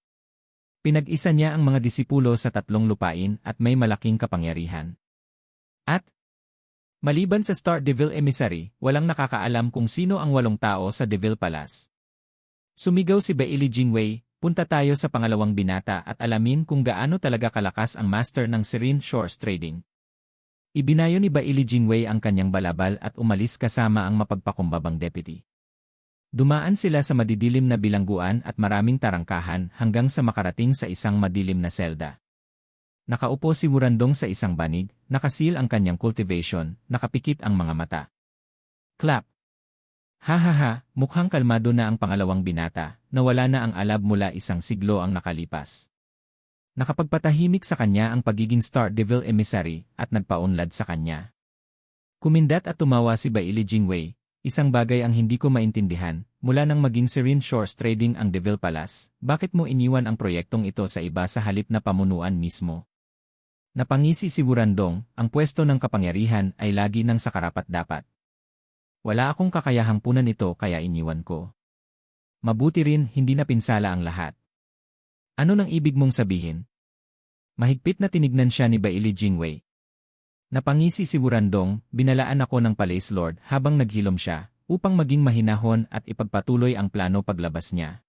Pinag-isa niya ang mga disipulo sa tatlong lupain at may malaking kapangyarihan. At, maliban sa Star Deville Emissary, walang nakakaalam kung sino ang 8 tao sa Deville Palace. Sumigaw si Baili Jingwei, punta tayo sa pangalawang binata at alamin kung gaano talaga kalakas ang master ng Serene Shores Trading. Ibinayo ni Baili Jingwei ang kanyang balabal at umalis kasama ang mapagpakumbabang deputy. Dumaan sila sa madidilim na bilangguan at maraming tarangkahan hanggang sa makarating sa isang madilim na selda. Nakaupo si Wurandong sa isang banig, nakasil ang kanyang cultivation, nakapikit ang mga mata. Clap! Hahaha, mukhang kalmado na ang pangalawang binata, nawala na ang alab mula isang siglo ang nakalipas. Nakapagpatahimik sa kanya ang pagiging Star Deville Emissary at nagpaunlad sa kanya. Kumindat at tumawa si Baili Jingwei, isang bagay ang hindi ko maintindihan, mula nang maging Serene Shores Trading ang Deville Palace, bakit mo iniwan ang proyektong ito sa iba sa halip na pamunuan mismo? Napangisi si Wurandong, ang pwesto ng kapangyarihan ay lagi nang sa karapat-dapat. Wala akong kakayahang punan ito kaya iniwan ko. Mabuti rin hindi napinsala ang lahat. Ano nang ibig mong sabihin? Mahigpit na tinignan siya ni Baili Jingwei. Napangisi si Wurandong, binalaan ako ng Palace Lord habang naghilom siya, upang maging mahinahon at ipagpatuloy ang plano paglabas niya.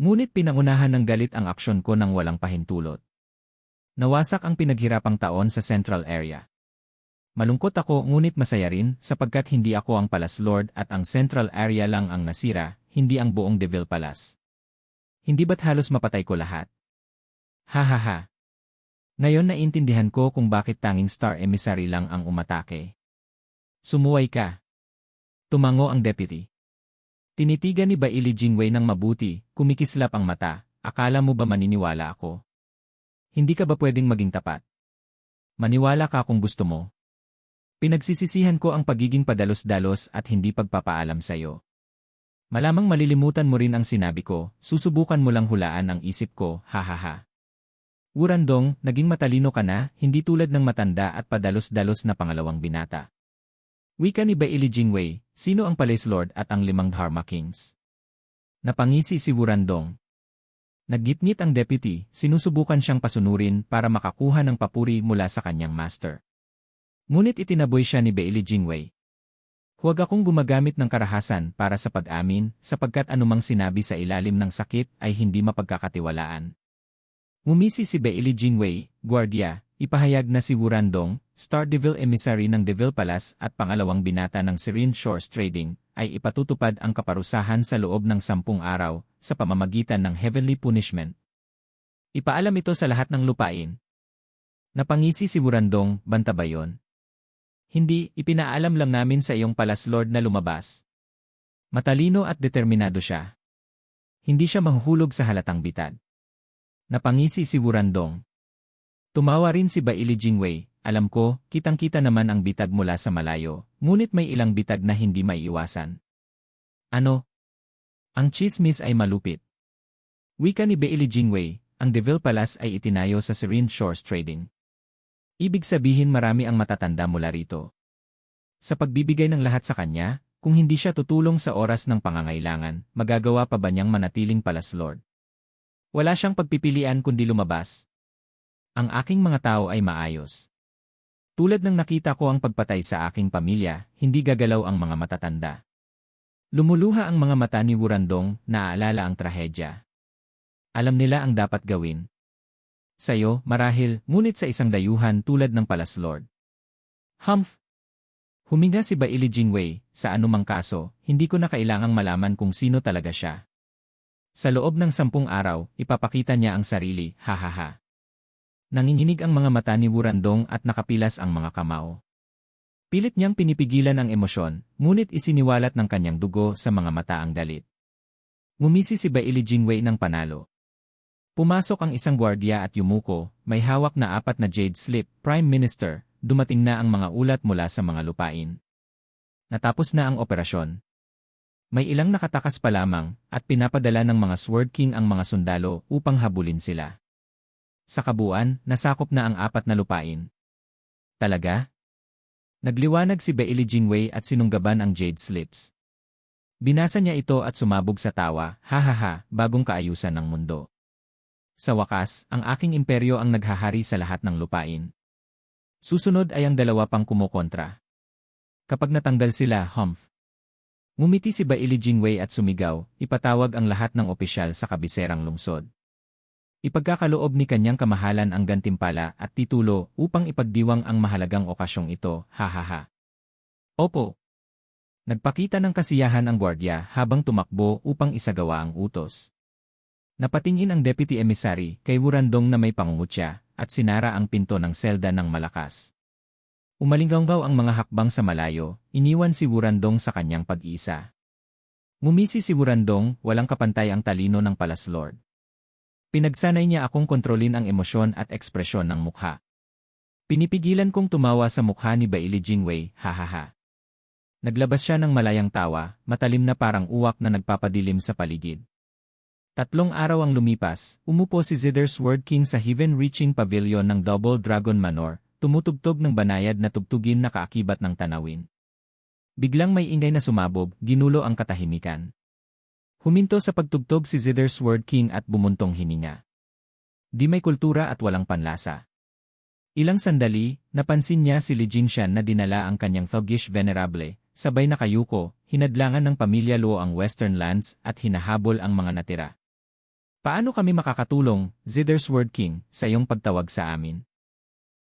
Ngunit pinangunahan ng galit ang aksyon ko ng walang pahintulot. Nawasak ang pinaghirapang taon sa Central Area. Malungkot ako ngunit masaya rin sapagkat hindi ako ang Palace Lord at ang Central Area lang ang nasira, hindi ang buong Deville Palace. Hindi ba't halos mapatay ko lahat? Hahaha. Ngayon naintindihan ko kung bakit tanging Star Emissary lang ang umatake. Sumuway ka. Tumango ang deputy. Tinitigan ni Baili Jingwei ng mabuti, kumikislap ang mata, akala mo ba maniniwala ako? Hindi ka ba pwedeng maging tapat? Maniwala ka kung gusto mo. Pinagsisisihan ko ang pagiging padalos-dalos at hindi pagpapaalam sa'yo. Malamang malilimutan mo rin ang sinabi ko, susubukan mo lang hulaan ang isip ko, hahaha. Wurandong, naging matalino ka na, hindi tulad ng matanda at padalos-dalos na pangalawang binata. Wika ni Baili Jingwei, sino ang Palace Lord at ang 5 Dharma Kings? Napangisi si Wurandong. Naggitngit ang deputy, sinusubukan siyang pasunurin para makakuha ng papuri mula sa kanyang master. Ngunit itinaboy siya ni Baili Jingwei. Huwag akong gumagamit ng karahasan para sa pag-amin, sapagkat anumang sinabi sa ilalim ng sakit ay hindi mapagkakatiwalaan. Ngumisi si Baili Jingwei, Guardia, ipahayag na si Wurandong, Star Deville Emissary ng Deville Palace at pangalawang binata ng Serene Shores Trading, ay ipatutupad ang kaparusahan sa loob ng 10 araw, sa pamamagitan ng Heavenly Punishment. Ipaalam ito sa lahat ng lupain. Napangisi si Wurandong, banta ba yon? Hindi, ipinaalam lang namin sa iyong Palace Lord na lumabas. Matalino at determinado siya. Hindi siya mahuhulog sa halatang bitad. Napangisi si Wurandong. Tumawa rin si Baili Jingwei, alam ko, kitang-kita naman ang bitag mula sa malayo, ngunit may ilang bitag na hindi maiiwasan. Ano? Ang chismis ay malupit. Wika ni Baili Jingwei, ang Deville Palace ay itinayo sa Serene Shores Trading. Ibig sabihin marami ang matatanda mula rito. Sa pagbibigay ng lahat sa kanya, kung hindi siya tutulong sa oras ng pangangailangan, magagawa pa ba niyang manatiling Palace Lord? Wala siyang pagpipilian kundi lumabas. Ang aking mga tao ay maayos. Tulad ng nakita ko ang pagpatay sa aking pamilya, hindi gagalaw ang mga matatanda. Lumuluha ang mga mata ni Wurandong, naaalala ang trahedya. Alam nila ang dapat gawin. Sayo, marahil, ngunit sa isang dayuhan tulad ng Palace Lord. Humph! Huminga si Baili Jingwei, sa anumang kaso, hindi ko na kailangang malaman kung sino talaga siya. Sa loob ng 10 araw, ipapakita niya ang sarili, hahaha. Nanginginig ang mga mata ni Wurandong at nakapilas ang mga kamao. Pilit niyang pinipigilan ang emosyon, ngunit isiniwalat ng kanyang dugo sa mga mata ang galit. Ngumisi si Baili Jingwei ng panalo. Pumasok ang isang gwardiya at yumuko, may hawak na 4 na jade slip, Prime Minister, dumating na ang mga ulat mula sa mga lupain. Natapos na ang operasyon. May ilang nakatakas pa lamang, at pinapadala ng mga Sword King ang mga sundalo upang habulin sila. Sa kabuuan, nasakop na ang 4 na lupain. Talaga? Nagliwanag si Baili Jingwei at sinunggaban ang jade slips. Binasa niya ito at sumabog sa tawa, hahaha, bagong kaayusan ng mundo. Sa wakas, ang aking imperyo ang naghahari sa lahat ng lupain. Susunod ay ang 2 pang kumukontra. Kapag natanggal sila, humph. Ngumiti si Baili Jingwei at sumigaw, ipatawag ang lahat ng opisyal sa kabiserang lungsod. Ipagkakaloob ni kanyang kamahalan ang gantimpala at titulo upang ipagdiwang ang mahalagang okasyong ito, hahaha. Opo. Nagpakita ng kasiyahan ang gwardiya habang tumakbo upang isagawa ang utos. Napatingin ang deputy emissary kay Wurandong na may pangungutya at sinara ang pinto ng selda ng malakas. Umalinggaw ang mga hakbang sa malayo, iniwan si Wurandong sa kanyang pag-iisa. Ngumisi si Wurandong, walang kapantay ang talino ng Palace Lord. Pinagsanay niya akong kontrolin ang emosyon at ekspresyon ng mukha. Pinipigilan kong tumawa sa mukha ni Baili Jingwei, hahaha. Naglabas siya ng malayang tawa, matalim na parang uwak na nagpapadilim sa paligid. 3 araw ang lumipas, umupo si Zither Sword King sa heaven-reaching pavilion ng Double Dragon Manor, tumutugtog ng banayad na tugtugin na kaakibat ng tanawin. Biglang may ingay na sumabog, ginulo ang katahimikan. Huminto sa pagtugtog si Zither Sword King at bumuntong hininga. Di may kultura at walang panlasa. Ilang sandali, napansin niya si Li Jingshan na dinala ang kanyang thuggish venerable, sabay na kayuko, hinadlangan ng pamilya Luo ang Western Lands at hinahabol ang mga natira. Paano kami makakatulong, Zither Sword King, sa iyong pagtawag sa amin?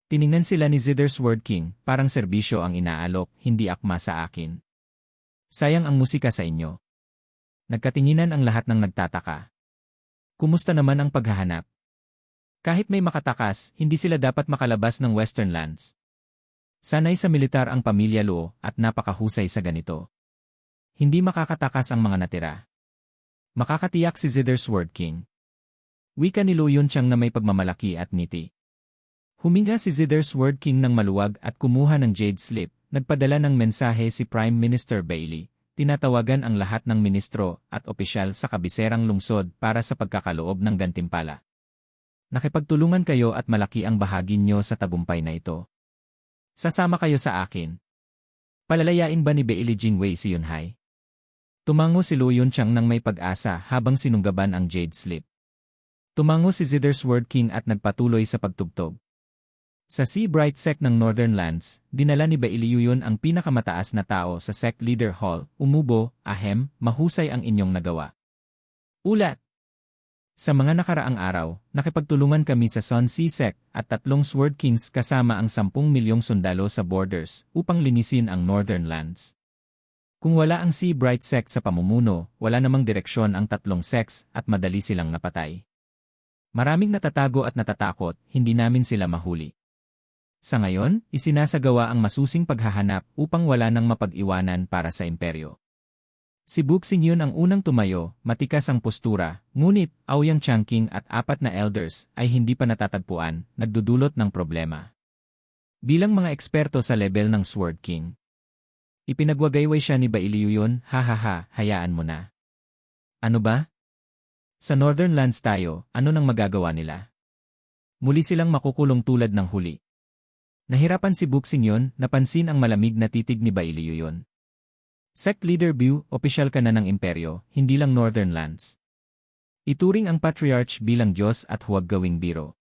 Tiningnan sila ni Zither Sword King, parang serbisyo ang inaalok, hindi akma sa akin. Sayang ang musika sa inyo. Nagkatinginan ang lahat ng nagtataka. Kumusta naman ang paghahanap? Kahit may makatakas, hindi sila dapat makalabas ng Western Lands. Sanay sa militar ang pamilya Luo at napakahusay sa ganito. Hindi makakatakas ang mga natira. Makakatiyak si Zither Sword King. Wika ni Lu Yunchang na may pagmamalaki at ngiti. Huminga si Zither Sword King ng maluwag at kumuha ng jade slip, nagpadala ng mensahe si Prime Minister Bailey. Tinatawagan ang lahat ng ministro at opisyal sa kabiserang lungsod para sa pagkakaloob ng gantimpala. Nakipagtulungan kayo at malaki ang bahagi nyo sa tagumpay na ito. Sasama kayo sa akin. Palalayain ba ni Baili Jingwei si Yunhai? Tumango si Lu Yunchang nang may pag-asa habang sinunggaban ang jade slip. Tumango si Zither Sword King at nagpatuloy sa pagtugtog. Sa Sea Bright Sect ng Northern Lands, dinala ni Baili Yuyun ang pinakamataas na tao sa Sect Leader Hall, umubo, ahem, mahusay ang inyong nagawa. Ulat! Sa mga nakaraang araw, nakipagtulungan kami sa Sun Sea Sect at 3 Sword Kings kasama ang 10 milyong sundalo sa borders upang linisin ang Northern Lands. Kung wala ang Sea Bright Sect sa pamumuno, wala namang direksyon ang 3 sects at madali silang napatay. Maraming natatago at natatakot, hindi namin sila mahuli. Sa ngayon, isinasagawa ang masusing paghahanap upang wala nang mapag-iwanan para sa imperyo. Si Buxing Yun ang unang tumayo, matikas ang postura, ngunit Aoyang Changqing at 4 na elders ay hindi pa natatagpuan, nagdudulot ng problema. Bilang mga eksperto sa level ng Sword King, ipinagwagayway siya ni Bailiyuyon, hahaha, hayaan mo na. Ano ba? Sa Northern Lands tayo, ano nang magagawa nila? Muli silang makukulong tulad ng huli. Nahirapan si Buxing Yun, napansin ang malamig na titig ni Bailiyuyon. Sect Leader Bu, opisyal ka na ng imperyo, hindi lang Northern Lands. Ituring ang Patriarch bilang Diyos at huwag gawing biro.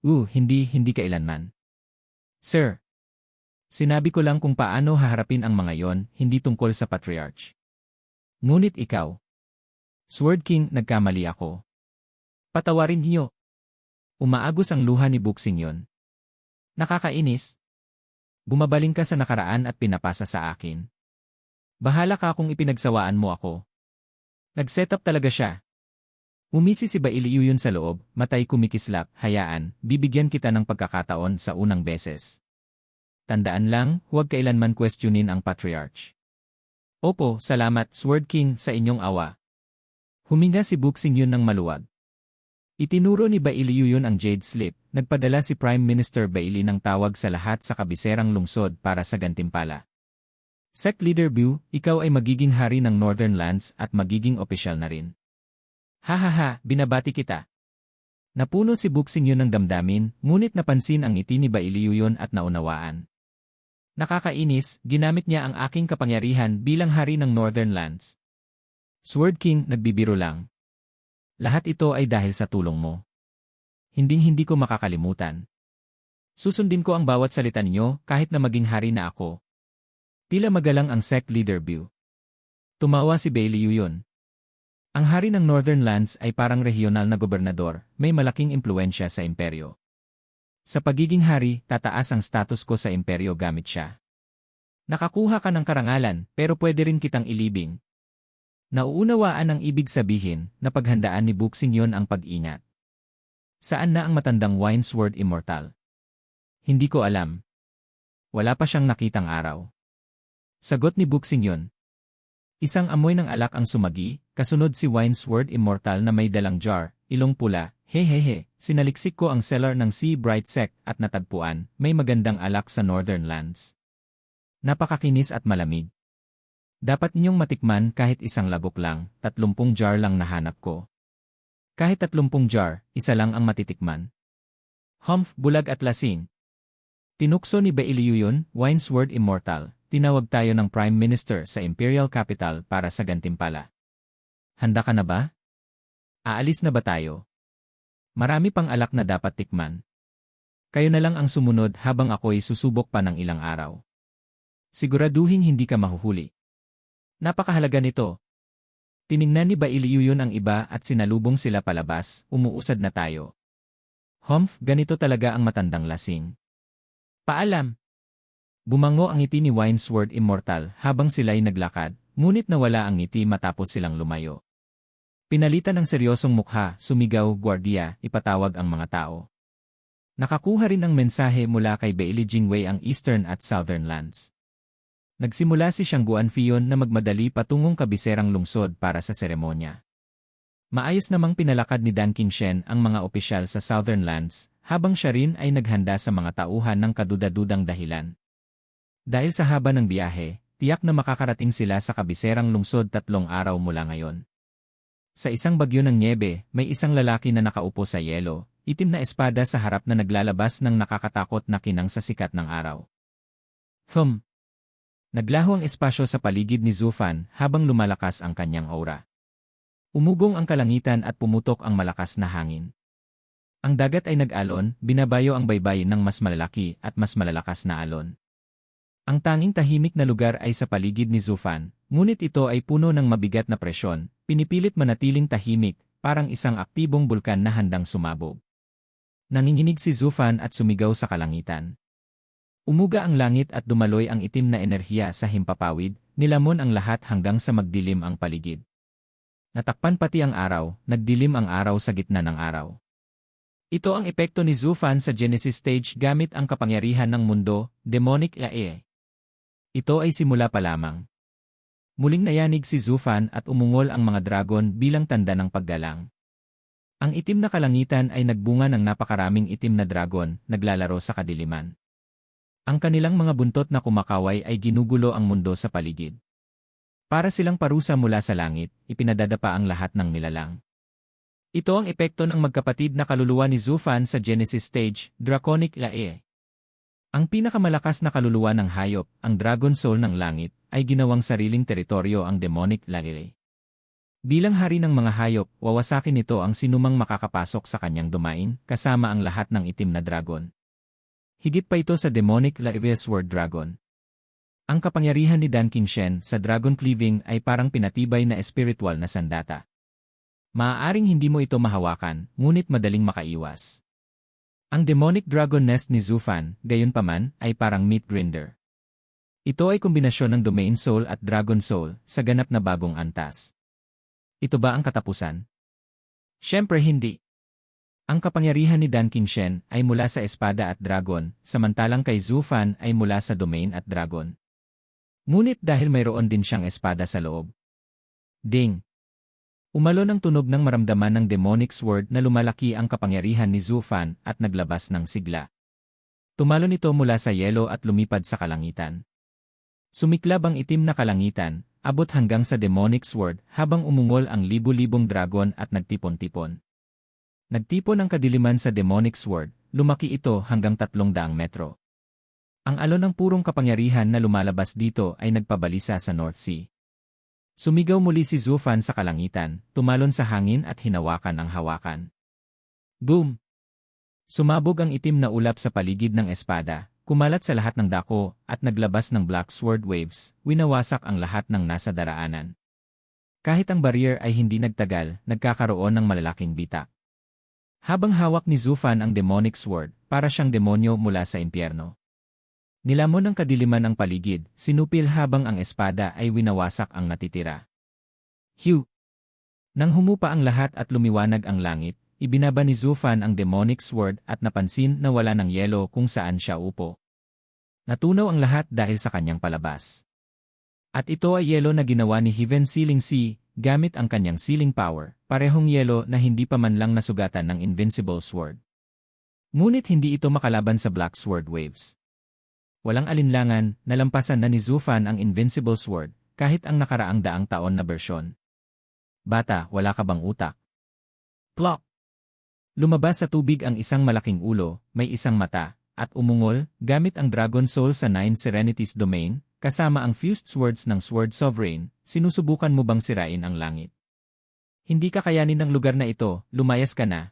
Hindi kailanman. Sir, sinabi ko lang kung paano haharapin ang mga yon, hindi tungkol sa Patriarch. Ngunit ikaw, Sword King, nagkamali ako. Patawarin niyo. Umaagos ang luha ni Buxing Yun. Nakakainis. Bumabaling ka sa nakaraan at pinapasa sa akin. Bahala ka kung ipinagsawaan mo ako. Nag-set up talaga siya. Umisi si Bailiyuyon sa loob, matay kumikislap, hayaan, bibigyan kita ng pagkakataon sa unang beses. Tandaan lang, huwag kailanman questionin ang Patriarch. Opo, salamat, Sword King, sa inyong awa. Huminga si Buxing Yun ng maluwag. Itinuro ni Bailiyuyon ang Jade Slip, nagpadala si Prime Minister Bailey ng tawag sa lahat sa kabiserang lungsod para sa gantimpala. Sect Leader Bu, ikaw ay magiging hari ng Northern Lands at magiging opisyal na rin. Hahaha, binabati kita. Napuno si Buxing Yun ng damdamin, ngunit napansin ang ngiti ni Bailiyuyon at naunawaan. Nakakainis, ginamit niya ang aking kapangyarihan bilang hari ng Northern Lands. Sword King, nagbibiro lang. Lahat ito ay dahil sa tulong mo. Hinding-hindi ko makakalimutan. Susundin ko ang bawat salita ninyo kahit na maging hari na ako. Tila magalang ang Sect Leader Bu. Tumawa si Bailiyuyon. Ang hari ng Northern Lands ay parang regional na gobernador, may malaking impluensya sa imperyo. Sa pagiging hari, tataas ang status ko sa imperyo gamit siya. Nakakuha ka ng karangalan, pero pwede rin kitang ilibing. Nauunawaan ang ibig sabihin na paghandaan ni Buxing Yun ang pag-ingat. Saan na ang matandang Winesword Immortal? Hindi ko alam. Wala pa siyang nakitang araw. Sagot ni Buxing Yun. Isang amoy ng alak ang sumagi, kasunod si Winesword Immortal na may dalang jar, ilong pula, hehehe, sinaliksik ko ang cellar ng Sea Bright Sect at natagpuan, may magandang alak sa Northern Lands. Napakakinis at malamig. Dapat ninyong matikman kahit isang lagok lang, 30 jar lang nahanap ko. Kahit 30 jar, isa lang ang matitikman. Humph, bulag at lasing. Tinukso ni Bailiyuyon, Winesword Immortal. Tinawag tayo ng Prime Minister sa Imperial Capital para sa gantimpala. Handa ka na ba? Aalis na ba tayo? Marami pang alak na dapat tikman. Kayo na lang ang sumunod habang ako'y susubok pa ng ilang araw. Siguraduhin hindi ka mahuhuli. Napakahalaga nito. Tiningnan ni Bailiyuyon ang iba at sinalubong sila palabas, umuusad na tayo. Humph, ganito talaga ang matandang lasing. Paalam! Bumango ang ngiti ni Winesword Immortal habang sila'y naglakad, ngunit nawala ang ngiti matapos silang lumayo. Pinalitan ng seryosong mukha, sumigaw, "Guardia, ipatawag ang mga tao." Nakakuha rin ng mensahe mula kay Bailey Jingwei ang Eastern at Southern Lands. Nagsimula si Xiang Guanfion na magmadali patungong kabiserang lungsod para sa seremonya. Maayos namang pinalakad ni Dan Qingshen ang mga opisyal sa Southern Lands, habang siya rin ay naghanda sa mga tauhan ng kadudadudang dahilan. Dahil sa haba ng biyahe, tiyak na makakarating sila sa kabiserang lungsod 3 araw mula ngayon. Sa isang bagyo ng nyebe, may isang lalaki na nakaupo sa yelo, itim na espada sa harap na naglalabas ng nakakatakot na kinang sa sikat ng araw. Naglaho ang espasyo sa paligid ni Zufan habang lumalakas ang kanyang aura. Umugong ang kalangitan at pumutok ang malakas na hangin. Ang dagat ay nag-alon, binabayo ang baybayin ng mas malalaki at mas malalakas na alon. Ang tanging tahimik na lugar ay sa paligid ni Zufan, ngunit ito ay puno ng mabigat na presyon, pinipilit manatiling tahimik, parang isang aktibong bulkan na handang sumabog. Nanginginig si Zufan at sumigaw sa kalangitan. Umuga ang langit at dumaloy ang itim na enerhiya sa himpapawid, nilamon ang lahat hanggang sa magdilim ang paligid. Natakpan pati ang araw, nagdilim ang araw sa gitna ng araw. Ito ang epekto ni Zufan sa Genesis stage gamit ang kapangyarihan ng mundo, demonic lae. Ito ay simula pa lamang. Muling nayanig si Zufan at umungol ang mga dragon bilang tanda ng paggalang. Ang itim na kalangitan ay nagbunga ng napakaraming itim na dragon, naglalaro sa kadiliman. Ang kanilang mga buntot na kumakaway ay ginugulo ang mundo sa paligid. Para silang parusa mula sa langit, ipinadadapa ang lahat ng nilalang. Ito ang epekto ng magkapatid na kaluluwa ni Zufan sa Genesis stage, Draconic Lae. Ang pinakamalakas na kaluluwa ng hayop, ang Dragon Soul ng langit, ay ginawang sariling teritoryo ang Demonic Lae. Bilang hari ng mga hayop, wawasakin nito ang sinumang makakapasok sa kanyang domain, kasama ang lahat ng itim na dragon. Higit pa ito sa Demonic Lae Sword Dragon. Ang kapangyarihan ni Dan Qingshen sa Dragon Cleaving ay parang pinatibay na espiritual na sandata. Maaaring hindi mo ito mahawakan, ngunit madaling makaiwas. Ang Demonic Dragon Nest ni Zufan, gayunpaman, ay parang meat grinder. Ito ay kombinasyon ng Domain Soul at Dragon Soul sa ganap na bagong antas. Ito ba ang katapusan? Siyempre hindi. Ang kapangyarihan ni Dan Qingshen ay mula sa espada at dragon, samantalang kay Zufan ay mula sa domain at dragon. Ngunit dahil mayroon din siyang espada sa loob. Ding! Umalo ng tunog ng maramdaman ng demonic sword na lumalaki ang kapangyarihan ni Zufan at naglabas ng sigla. Tumalon ito mula sa yelo at lumipad sa kalangitan. Sumiklab ang itim na kalangitan, abot hanggang sa demonic sword habang umungol ang libu-libong dragon at nagtipon-tipon. Nagtipon ang kadiliman sa demonic sword, lumaki ito hanggang 300 metro. Ang alon ng purong kapangyarihan na lumalabas dito ay nagpabalisa sa North Sea. Sumigaw muli si Zufan sa kalangitan, tumalon sa hangin at hinawakan ang hawakan. Boom! Sumabog ang itim na ulap sa paligid ng espada, kumalat sa lahat ng dako, at naglabas ng black sword waves, winawasak ang lahat ng nasa daraanan. Kahit ang barrier ay hindi nagtagal, nagkakaroon ng malalaking bitak. Habang hawak ni Zufan ang demonic sword, para siyang demonyo mula sa impyerno. Nilamon ng kadiliman ang paligid, sinupil habang ang espada ay winawasak ang natitira. Hugh! Nang humupa ang lahat at lumiwanag ang langit, ibinaba ni Zufan ang demonic sword at napansin na wala ng yelo kung saan siya upo. Natunaw ang lahat dahil sa kanyang palabas. At ito ay yelo na ginawa ni Heaven Sealing Sea, gamit ang kanyang sealing power, parehong yelo na hindi pa man lang nasugatan ng Invincible Sword. Ngunit hindi ito makalaban sa Black Sword Waves. Walang alinlangan, nalampasan na ni Zufan ang Invincible Sword, kahit ang nakaraang daang taon na bersyon. Bata, wala ka bang utak? Plop! Lumabas sa tubig ang isang malaking ulo, may isang mata, at umungol, gamit ang Dragon Soul sa Nine Serenities Domain, kasama ang fused swords ng Sword Sovereign, sinusubukan mo bang sirain ang langit? Hindi ka kayanin ng lugar na ito, lumayas ka na.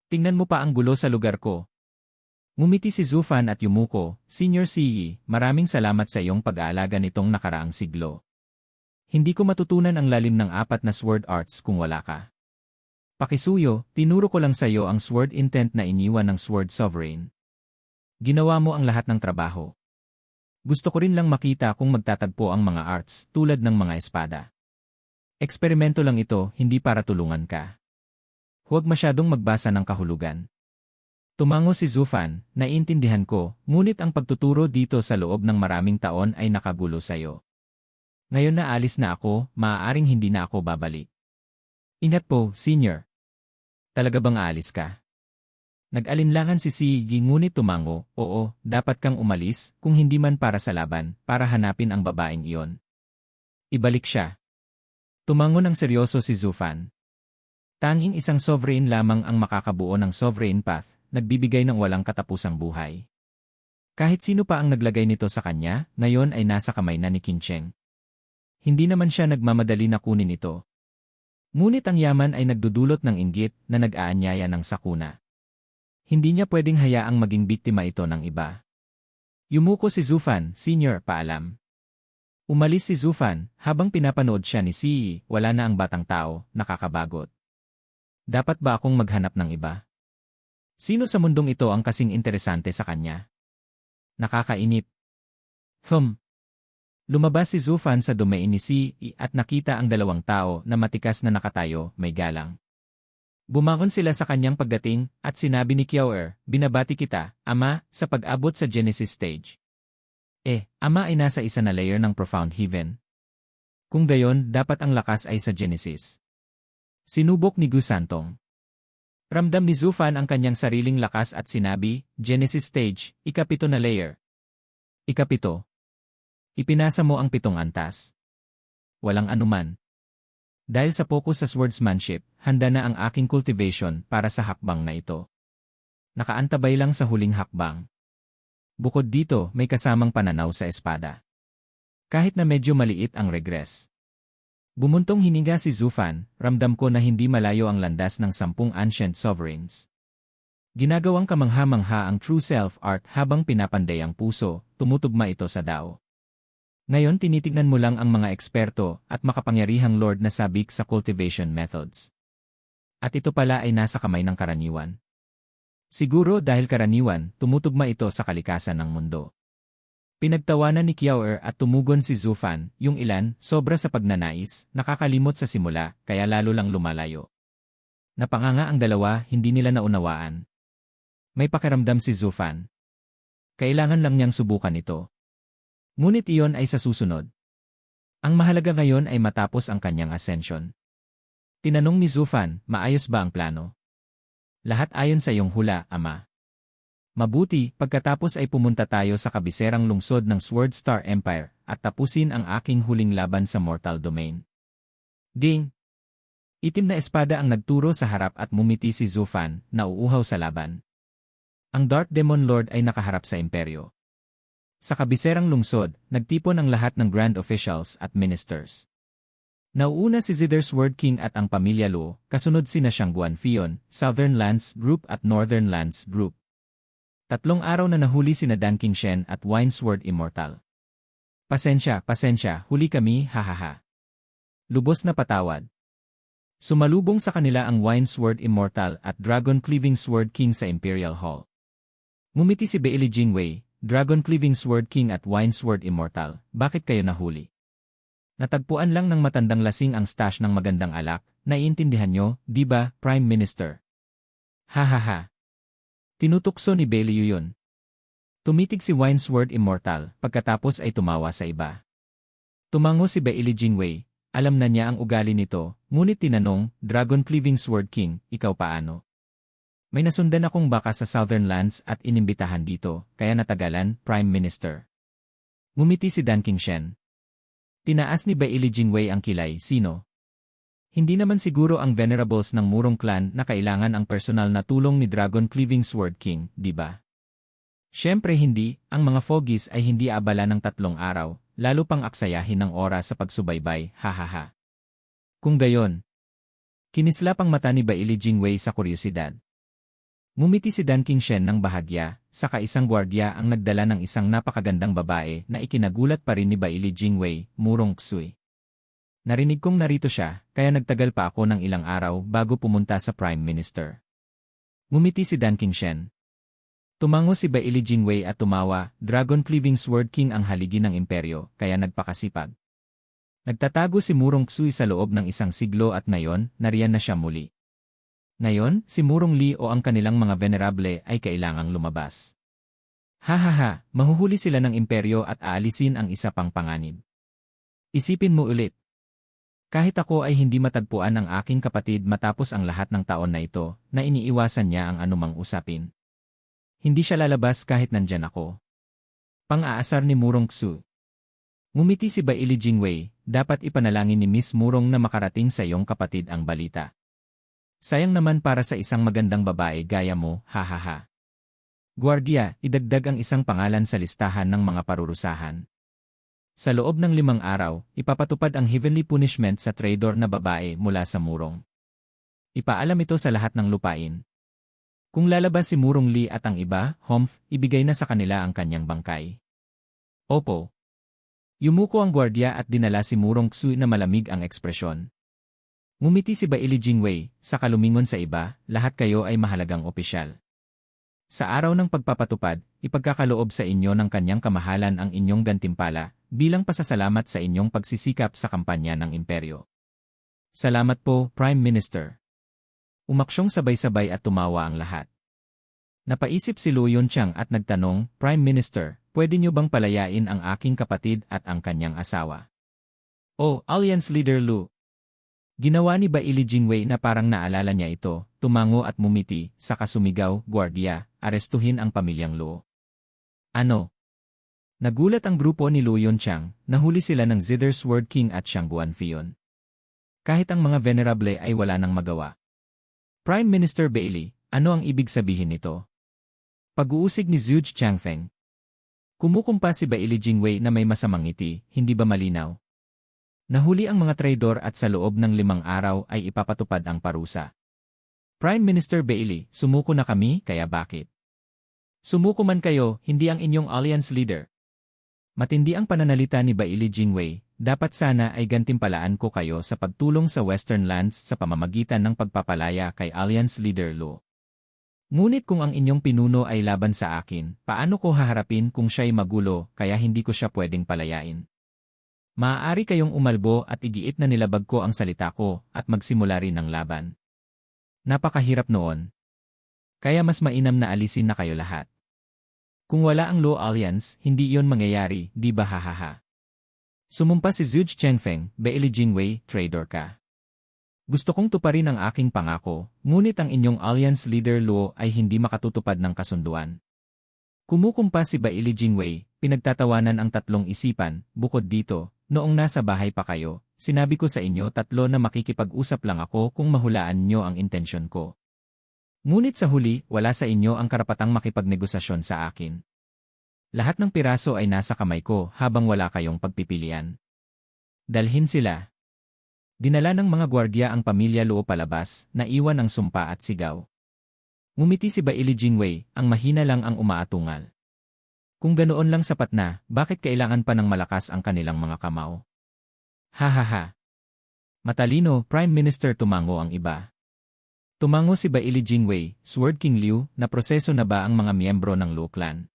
Tingnan mo pa ang gulo sa lugar ko. Ngumiti si Zufan at yumuko, Senior Siyi, maraming salamat sa iyong pag-aalaga nitong nakaraang siglo. Hindi ko matutunan ang lalim ng 4 na sword arts kung wala ka. Pakisuyo, tinuro ko lang sa iyo ang sword intent na iniwan ng Sword Sovereign. Ginawa mo ang lahat ng trabaho. Gusto ko rin lang makita kung magtatagpo ang mga arts tulad ng mga espada. Eksperimento lang ito, hindi para tulungan ka. Huwag masyadong magbasa ng kahulugan. Tumango si Zufan, naiintindihan ko, ngunit ang pagtuturo dito sa loob ng maraming taon ay nakagulo sa iyo. Ngayon na alis na ako, maaaring hindi na ako babalik. Ingat po, Senior. Talaga bang aalis ka? Nag-alinlangan si Sigi ngunit tumango, oo, dapat kang umalis, kung hindi man para sa laban, para hanapin ang babaeng iyon. Ibalik siya. Tumango ng seryoso si Zufan. Tanging isang sovereign lamang ang makakabuo ng sovereign path, nagbibigay ng walang katapusang buhay. Kahit sino pa ang naglagay nito sa kanya, ngayon ay nasa kamay na ni Qingshen. Hindi naman siya nagmamadali na kunin ito. Ngunit ang yaman ay nagdudulot ng inggit na nag-aanyaya ng sakuna. Hindi niya pwedeng hayaang maging biktima ito ng iba. Yumuko si Zufan, Senior, paalam. Umalis si Zufan, habang pinapanood siya ni Siyi, wala na ang batang tao, nakakabagot. Dapat ba akong maghanap ng iba? Sino sa mundong ito ang kasing interesante sa kanya? Nakakainip. Lumabas si Zufan sa domain ni Siyi at nakita ang 2 tao na matikas na nakatayo, may galang. Bumangon sila sa kanyang pagdating at sinabi ni Kiao, binabati kita, Ama, sa pag-abot sa Genesis stage. Ama ay nasa isa na layer ng Profound Heaven. Kung gayon, dapat ang lakas ay sa Genesis. Sinubok ni Gu Santong. Ramdam ni Zufan ang kanyang sariling lakas at sinabi, Genesis Stage, ika-7 na layer. Ika-7. Ipinasa mo ang 7 antas. Walang anuman. Dahil sa focus sa swordsmanship, handa na ang aking cultivation para sa hakbang na ito. Nakaantabay lang sa huling hakbang. Bukod dito, may kasamang pananaw sa espada. Kahit na medyo maliit ang regress. Bumuntong hininga si Zufan, ramdam ko na hindi malayo ang landas ng 10 ancient sovereigns. Ginagawang kamangha-mangha ang true self-art habang pinapanday ang puso, tumutugma ito sa Dao. Ngayon tinitignan mo lang ang mga eksperto at makapangyarihang lord na sabik sa cultivation methods. At ito pala ay nasa kamay ng karaniwan. Siguro dahil karaniwan, tumutugma ito sa kalikasan ng mundo. Pinagtawanan ni Kiaoer at tumugon si Zufan, yung ilan, sobra sa pagnanais, nakakalimot sa simula, kaya lalo lang lumalayo. Napanganga ang dalawa, hindi nila naunawaan. May pakiramdam si Zufan. Kailangan lang niyang subukan ito. Ngunit iyon ay sa susunod. Ang mahalaga ngayon ay matapos ang kanyang ascension. Tinanong ni Zufan, maayos ba ang plano? Lahat ayon sa iyong hula, ama. Mabuti, pagkatapos ay pumunta tayo sa kabiserang lungsod ng Sword Star Empire at tapusin ang aking huling laban sa Mortal Domain. Ding! Itim na espada ang nagturo sa harap at mumiti si Zufan, na uuhaw sa laban. Ang Dark Demon Lord ay nakaharap sa imperyo. Sa kabiserang lungsod, nagtipon ang lahat ng Grand Officials at Ministers. Nauuna si Zither Sword King at ang pamilya Luo, kasunod sina Shangguan Fion, Southern Lands Group at Northern Lands Group. 3 araw na nahuli sina Dan Qingshen at Winesword Immortal. Pasensya, huli kami, hahaha. Lubos na patawad. Sumalubong sa kanila ang Winesword Immortal at Dragon Cleaving Sword King sa Imperial Hall. Ngumiti si Beili Jingwei, Dragon Cleaving Sword King at Winesword Immortal, bakit kayo nahuli? Natagpuan lang ng matandang lasing ang stash ng magandang alak, naiintindihan nyo, di ba, Prime Minister? Hahaha. Tinutukso ni Beili yun. Tumitig si Winesword Immortal, pagkatapos ay tumawa sa iba. Tumango si Beili Jingwei, alam na niya ang ugali nito, ngunit tinanong, Dragon Cleaving Sword King, ikaw paano? May nasundan akong baka sa Southern Lands at inimbitahan dito, kaya natagalan, Prime Minister. Ngumiti si Dan Qingshen. Tinaas ni Beili Jingwei ang kilay, sino? Hindi naman siguro ang venerables ng Murong Clan na kailangan ang personal na tulong ni Dragon Cleaving Sword King, di ba? Siyempre hindi, ang mga Foggies ay hindi abala ng 3 araw, lalo pang aksayahin ng oras sa pagsubaybay, hahaha. Kung gayon, kinislap ang mata ni Beili Jingwei sa kuryosidad. Ngumiti si Dan Qingshen ng bahagya, saka isang gwardiya ang nagdala ng isang napakagandang babae na ikinagulat pa rin ni Beili Jingwei, Murong Xui. Narinig kong narito siya, kaya nagtagal pa ako ng ilang araw bago pumunta sa Prime Minister. Ngumiti si Dan Qingshen. Tumango si Beili Jingwei at tumawa, Dragon Cleaving Sword King ang haligi ng imperyo, kaya nagpakasipag. Nagtatago si Murong Xui sa loob ng isang siglo at ngayon, nariyan na siya muli. Ngayon, si Murong Li o ang kanilang mga venerable ay kailangang lumabas. Hahaha, mahuhuli sila ng imperyo at aalisin ang isa pang panganib. Isipin mo ulit. Kahit ako ay hindi matagpuan ang aking kapatid matapos ang lahat ng taon na ito, na iniiwasan niya ang anumang usapin. Hindi siya lalabas kahit nandyan ako. Pang-aasar ni Murong Xu. Ngumiti si Beili Jingwei, dapat ipanalangin ni Miss Murong na makarating sa iyong kapatid ang balita. Sayang naman para sa isang magandang babae gaya mo, hahaha. Guardia, idagdag ang isang pangalan sa listahan ng mga parurusahan. Sa loob ng 5 araw, ipapatupad ang heavenly punishment sa traitor na babae mula sa Murong. Ipaalam ito sa lahat ng lupain. Kung lalabas si Murong Li at ang iba, Humph, ibigay na sa kanila ang kanyang bangkay. Opo. Yumuko ang gwardiya at dinala si Murong Xu na malamig ang ekspresyon. Ngumiti si Beili Jingwei, sa kalumingon sa iba, lahat kayo ay mahalagang opisyal. Sa araw ng pagpapatupad, ipagkakaloob sa inyo ng kanyang kamahalan ang inyong gantimpala, bilang pasasalamat sa inyong pagsisikap sa kampanya ng imperyo. Salamat po, Prime Minister. Umaksyong sabay-sabay at tumawa ang lahat. Napaisip si Luo Yunqiang at nagtanong, Prime Minister, pwede niyo bang palayain ang aking kapatid at ang kanyang asawa? Oh, Alliance Leader Lu. Ginawa ni Bailey Jingwei na parang naalala niya ito, tumango at mumiti, saka sumigaw, "Guardia, arestuhin ang pamilyang Luo." Ano? Nagulat ang grupo ni Luo Yunchang, nahuli sila ng Zither Sword King at Xiang Guanfion. Kahit ang mga venerable ay wala nang magawa. Prime Minister Bailey, ano ang ibig sabihin nito? Pag-uusig ni Zhu Changfeng. Kumukumpa si Bailey Jingwei na may masamang ngiti, hindi ba malinaw? Nahuli ang mga traidor at sa loob ng 5 araw ay ipapatupad ang parusa. Prime Minister Bailey, sumuko na kami, kaya bakit? Sumuko man kayo, hindi ang inyong alliance leader. Matindi ang pananalita ni Bailey Jingwei, dapat sana ay gantimpalaan ko kayo sa pagtulong sa Western Lands sa pamamagitan ng pagpapalaya kay alliance leader Luo. Ngunit kung ang inyong pinuno ay laban sa akin, paano ko haharapin kung siya'y magulo kaya hindi ko siya pwedeng palayain? Maaari kayong umalbo at igiit na nilabag ko ang salita ko at magsimula rin ng laban. Napakahirap noon. Kaya mas mainam na alisin na kayo lahat. Kung wala ang Luo Alliance, hindi iyon mangyayari, di ba hahaha? Sumumpa si Zhu Chengfeng, Bailey Jingwei, traitor ka. Gusto kong tuparin ang aking pangako, ngunit ang inyong alliance leader Luo ay hindi makatutupad ng kasunduan. Kumukumpa si Bailey Jingwei, pinagtatawanan ang tatlong isipan, bukod dito, noong nasa bahay pa kayo, sinabi ko sa inyo tatlo na makikipag-usap lang ako kung mahulaan nyo ang intensyon ko. Ngunit sa huli, wala sa inyo ang karapatang makipagnegosasyon sa akin. Lahat ng piraso ay nasa kamay ko habang wala kayong pagpipilian. Dalhin sila. Dinala ng mga gwardya ang pamilya Luo palabas, naiwan ang sumpa at sigaw. Ngumiti si Bailey Jingwei, ang mahina lang ang umaatungal. Kung ganoon lang sapat na, bakit kailangan pa ng malakas ang kanilang mga kamao? Hahaha. Matalino, Prime Minister tumango ang iba. Tumango si Bailey Jingwei, Sword King Liu, na proseso na ba ang mga miyembro ng Luo Clan?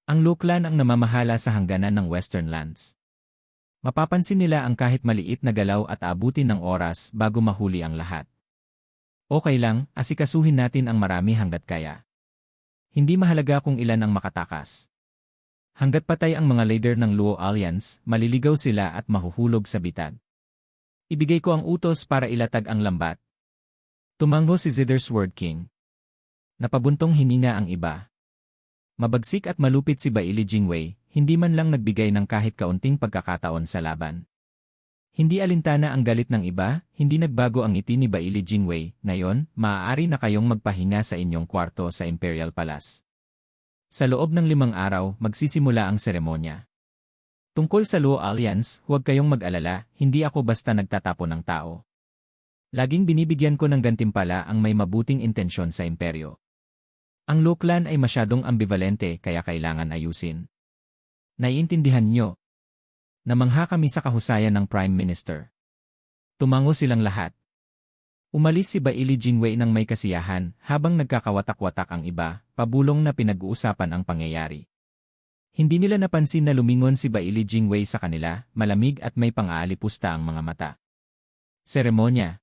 Ang Luo Clan ang namamahala sa hangganan ng Western Lands. Mapapansin nila ang kahit maliit na galaw at abutin ng oras bago mahuli ang lahat. Okay lang, asikasuhin natin ang marami hanggat kaya. Hindi mahalaga kung ilan ang makatakas. Hanggat patay ang mga leader ng Luo Alliance, maliligaw sila at mahuhulog sa bitad. Ibigay ko ang utos para ilatag ang lambat. Tumango si Zither Sword King. Napabuntong hininga ang iba. Mabagsik at malupit si Bailey Jingwei, hindi man lang nagbigay ng kahit kaunting pagkakataon sa laban. Hindi alintana ang galit ng iba, hindi nagbago ang ngiti ni Bailey Jingwei, ngayon, maaari na kayong magpahinga sa inyong kwarto sa Imperial Palace. Sa loob ng 5 araw, magsisimula ang seremonya. Tungkol sa Luo Alliance, huwag kayong mag-alala, hindi ako basta nagtatapon ng tao. Laging binibigyan ko ng gantimpala ang may mabuting intensyon sa imperyo. Ang Luo Clan ay masyadong ambivalente kaya kailangan ayusin. Naiintindihan nyo? Namangha kami sa kahusayan ng Prime Minister. Tumango silang lahat. Umalis si Bailey Jingwei ng may kasiyahan habang nagkakawatak-watak ang iba, pabulong na pinag-uusapan ang pangyayari. Hindi nila napansin na lumingon si Bailey Jingwei sa kanila, malamig at may pang-aalipusta ang mga mata. Seremonya.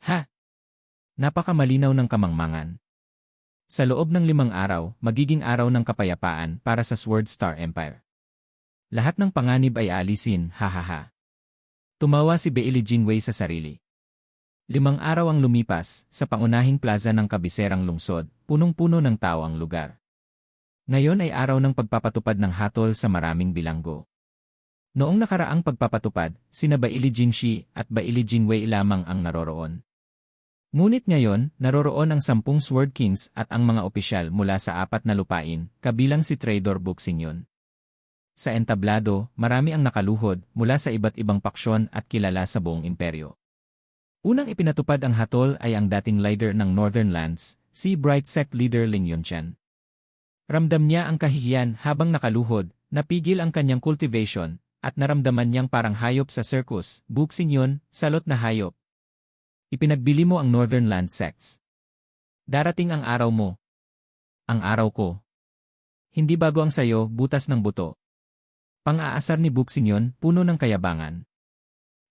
Ha! Napakamalinaw ng kamangmangan. Sa loob ng 5 araw, magiging araw ng kapayapaan para sa Sword Star Empire. Lahat ng panganib ay aalisin, hahaha. Tumawa si Bailey Jingwei sa sarili. 5 araw ang lumipas, sa pangunahing plaza ng kabiserang lungsod, punong-puno ng tao ang lugar. Ngayon ay araw ng pagpapatupad ng hatol sa maraming bilanggo. Noong nakaraang pagpapatupad, sina Bailey Jingxi at Bailey Jingwei lamang ang naroroon. Ngunit ngayon, naroroon ang 10 Sword Kings at ang mga opisyal mula sa 4 na lupain, kabilang si Traidor Buxingyon. Sa entablado, marami ang nakaluhod mula sa iba't ibang paksyon at kilala sa buong imperyo. Unang ipinatupad ang hatol ay ang dating leader ng Northern Lands, si Bright Sect Leader Ling Yunshan. Ramdam niya ang kahihiyan habang nakaluhod, napigil ang kanyang cultivation, at naramdaman niyang parang hayop sa circus, Buxingyon, salot na hayop. Ipinagbili mo ang Northern Land sects. Darating ang araw mo. Ang araw ko. Hindi bago ang sayo, butas ng buto. Pang-aasar ni Buxingyon, puno ng kayabangan.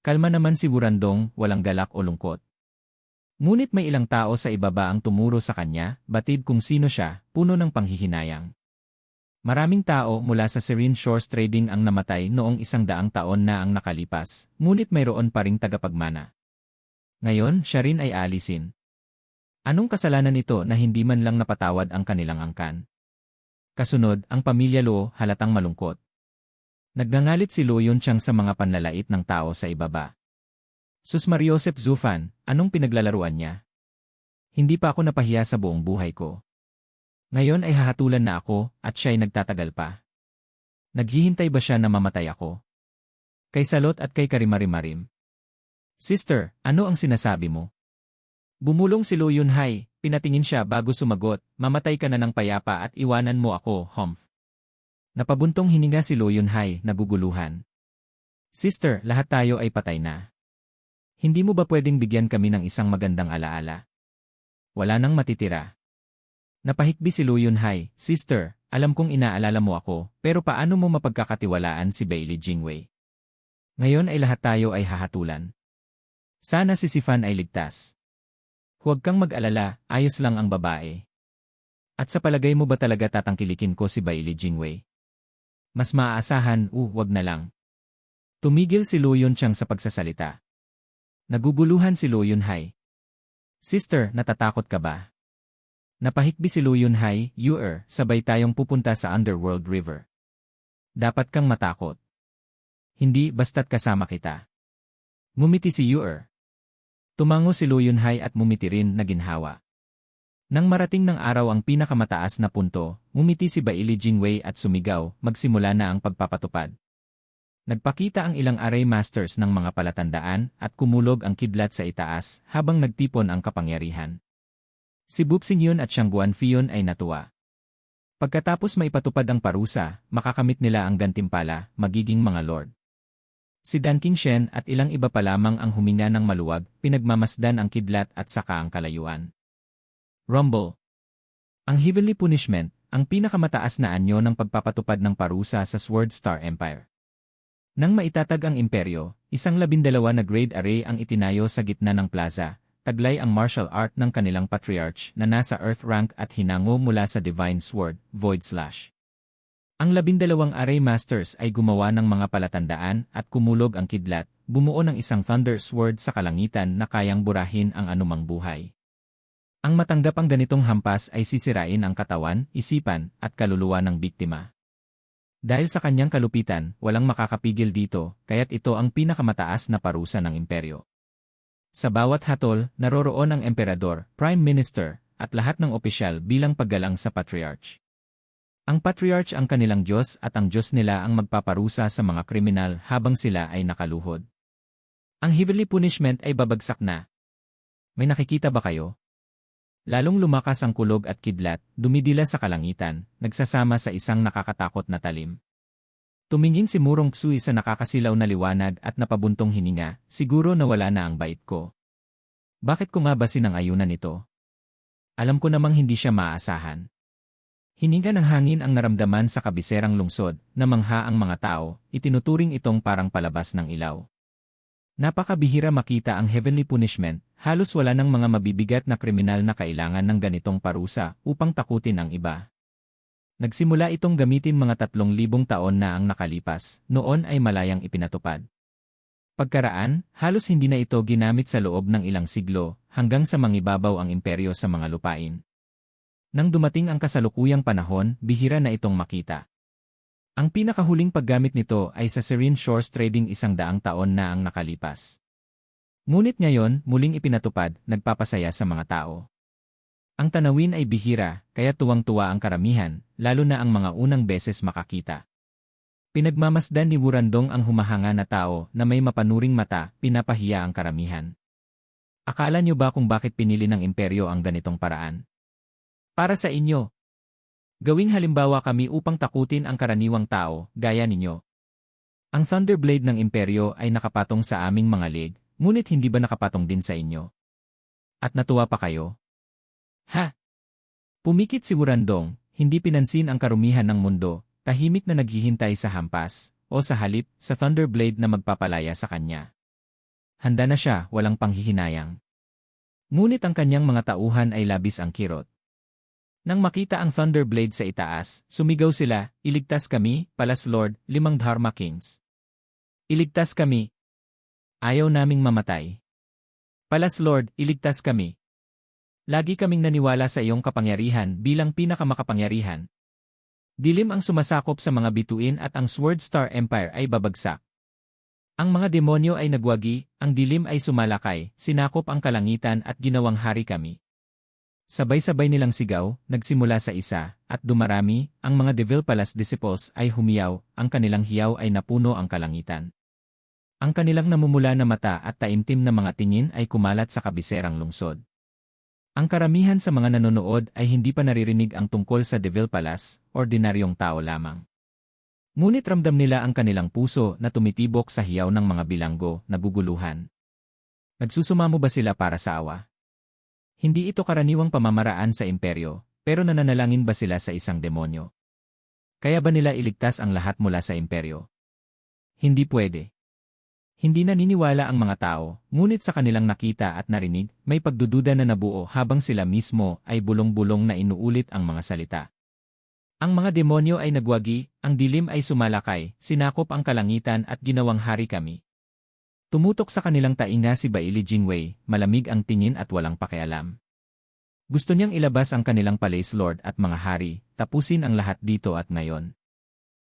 Kalma naman si Wurandong, walang galak o lungkot. Ngunit may ilang tao sa ibaba ang tumuro sa kanya, batid kung sino siya, puno ng panghihinayang. Maraming tao mula sa Serene Shores Trading ang namatay noong 100 taon na ang nakalipas, ngunit mayroon pa ring tagapagmana. Ngayon, siya rin ay alisin. Anong kasalanan ito na hindi man lang napatawad ang kanilang angkan? Kasunod, ang pamilya Luo halatang malungkot. Nagngangalit si Luo Yunqiang sa mga panlalait ng tao sa ibaba. Sus Mariosep Zufan, anong pinaglalaruan niya? Hindi pa ako napahiya sa buong buhay ko. Ngayon ay hahatulan na ako at siya'y nagtatagal pa. Naghihintay ba siya na mamatay ako? Kay Salot at kay Karimarimarim. Sister, ano ang sinasabi mo? Bumulong si Luo Yunhai, pinatingin siya bago sumagot, mamatay ka na ng payapa at iwanan mo ako, Humph. Napabuntong hininga si Luo Yunhai, naguguluhan. Sister, lahat tayo ay patay na. Hindi mo ba pwedeng bigyan kami ng isang magandang alaala? Wala nang matitira. Napahikbi si Luo Yunhai, Sister, alam kong inaalala mo ako, pero paano mo mapagkakatiwalaan si Bailey Jingwei? Ngayon ay lahat tayo ay hahatulan. Sana si Sifan ay ligtas. Huwag kang mag-alala, ayos lang ang babae. At sa palagay mo ba talaga tatangkilikin ko si Bailey Jingwei? Mas maaasahan, wag na lang. Tumigil si Luo Yunqiang sa pagsasalita. Naguguluhan si Luo Yunhai. Sister, natatakot ka ba? Napahikbi si Luo Yunhai, sabay tayong pupunta sa Underworld River. Dapat kang matakot. Hindi basta't kasama kita. Ngumiti si Tumango si Luo Yunhai at ngumiti rin na ginhawa. Nang marating ng araw ang pinakamataas na punto, ngumiti si Bailey Jingwei at sumigaw, magsimula na ang pagpapatupad. Nagpakita ang ilang array masters ng mga palatandaan at kumulog ang kidlat sa itaas habang nagtipon ang kapangyarihan. Si Buxingyun at Xiang Guanfion ay natuwa. Pagkatapos maipatupad ang parusa, makakamit nila ang gantimpala, magiging mga lord. Si Dan Qingshen at ilang iba pa lamang ang huminga ng maluwag, pinagmamasdan ang kidlat at saka ang kalayuan. Rumble. Ang Heavenly Punishment, ang pinakamataas na anyo ng pagpapatupad ng parusa sa Sword Star Empire. Nang maitatag ang imperyo, 12 na grade array ang itinayo sa gitna ng plaza. Taglay ang martial art ng kanilang patriarch na nasa earth rank at hinango mula sa divine sword, Void Slash. Ang 12 array masters ay gumawa ng mga palatandaan at kumulog ang kidlat, bumuo ng isang thunder sword sa kalangitan na kayang burahin ang anumang buhay. Ang matanggap ang ganitong hampas ay sisirain ang katawan, isipan, at kaluluwa ng biktima. Dahil sa kanyang kalupitan, walang makakapigil dito, kaya't ito ang pinakamataas na parusa ng imperyo. Sa bawat hatol, naroroon ang emperador, prime minister, at lahat ng opisyal bilang paggalang sa patriarch. Ang patriarch ang kanilang Diyos at ang Diyos nila ang magpaparusa sa mga kriminal habang sila ay nakaluhod. Ang heavenly punishment ay babagsak na. May nakikita ba kayo? Lalong lumakas ang kulog at kidlat, dumidila sa kalangitan, nagsasama sa isang nakakatakot na talim. Tumingin si Murong Xui sa nakakasilaw na liwanag at napabuntong hininga, siguro nawala na ang bait ko. Bakit ko nga ba sinangayunan ito? Alam ko namang hindi siya maaasahan. Hininga ng hangin ang naramdaman sa kabiserang lungsod, namangha ang mga tao, itinuturing itong parang palabas ng ilaw. Napakabihira makita ang heavenly punishment, halos wala ng mga mabibigat na kriminal na kailangan ng ganitong parusa upang takutin ang iba. Nagsimula itong gamitin mga 3,000 taon na ang nakalipas, noon ay malayang ipinatupad. Pagkaraan, halos hindi na ito ginamit sa loob ng ilang siglo, hanggang sa mangibabaw ang imperyo sa mga lupain. Nang dumating ang kasalukuyang panahon, bihira na itong makita. Ang pinakahuling paggamit nito ay sa Serene Shores Trading 100 taon na ang nakalipas. Ngunit ngayon, muling ipinatupad, nagpapasaya sa mga tao. Ang tanawin ay bihira, kaya tuwang-tuwa ang karamihan, lalo na ang mga unang beses makakita. Pinagmamasdan ni Wurandong ang humahanga na tao na may mapanuring mata, pinapahiya ang karamihan. Akala niyo ba kung bakit pinili ng imperyo ang ganitong paraan? Para sa inyo. Gawing halimbawa kami upang takutin ang karaniwang tao, gaya ninyo. Ang Thunderblade ng imperyo ay nakapatong sa aming mga leg, ngunit hindi ba nakapatong din sa inyo? At natuwa pa kayo? Ha? Pumikit si Wurandong, hindi pinansin ang karumihan ng mundo, tahimik na naghihintay sa hampas, o sa halip, sa Thunderblade na magpapalaya sa kanya. Handa na siya, walang panghihinayang. Ngunit ang kanyang mga tauhan ay labis ang kirot. Nang makita ang Thunderblade sa itaas, sumigaw sila, "Iligtas kami, Palas Lord, 5 Dharma Kings. Iligtas kami. Ayaw naming mamatay. Palas Lord, iligtas kami. Lagi kaming naniwala sa iyong kapangyarihan bilang pinakamakapangyarihan." Dilim ang sumasakop sa mga bituin at ang Sword Star Empire ay babagsak. Ang mga demonyo ay nagwagi, ang dilim ay sumalakay, sinakop ang kalangitan at ginawang hari kami. Sabay-sabay nilang sigaw, nagsimula sa isa, at dumarami, ang mga Devil Palace disciples ay humiyaw, ang kanilang hiyaw ay napuno ang kalangitan. Ang kanilang namumula na mata at taimtim na mga tingin ay kumalat sa kabiserang lungsod. Ang karamihan sa mga nanonood ay hindi pa naririnig ang tungkol sa Devil Palace, ordinaryong tao lamang. Ngunit ramdam nila ang kanilang puso na tumitibok sa hiyaw ng mga bilanggo, naguguluhan. Nagsusumamo ba sila para sa awa? Hindi ito karaniwang pamamaraan sa imperyo, pero nananalangin ba sila sa isang demonyo? Kaya ba nila iligtas ang lahat mula sa imperyo? Hindi pwede. Hindi naniniwala ang mga tao, ngunit sa kanilang nakita at narinig, may pagdududa na nabuo habang sila mismo ay bulong-bulong na inuulit ang mga salita. Ang mga demonyo ay nagwagi, ang dilim ay sumalakay, sinakop ang kalangitan at ginawang hari kami. Tumutok sa kanilang tainga si Baili Jingwei, malamig ang tingin at walang pakialam. Gusto niyang ilabas ang kanilang Palace Lord at mga hari, tapusin ang lahat dito at ngayon.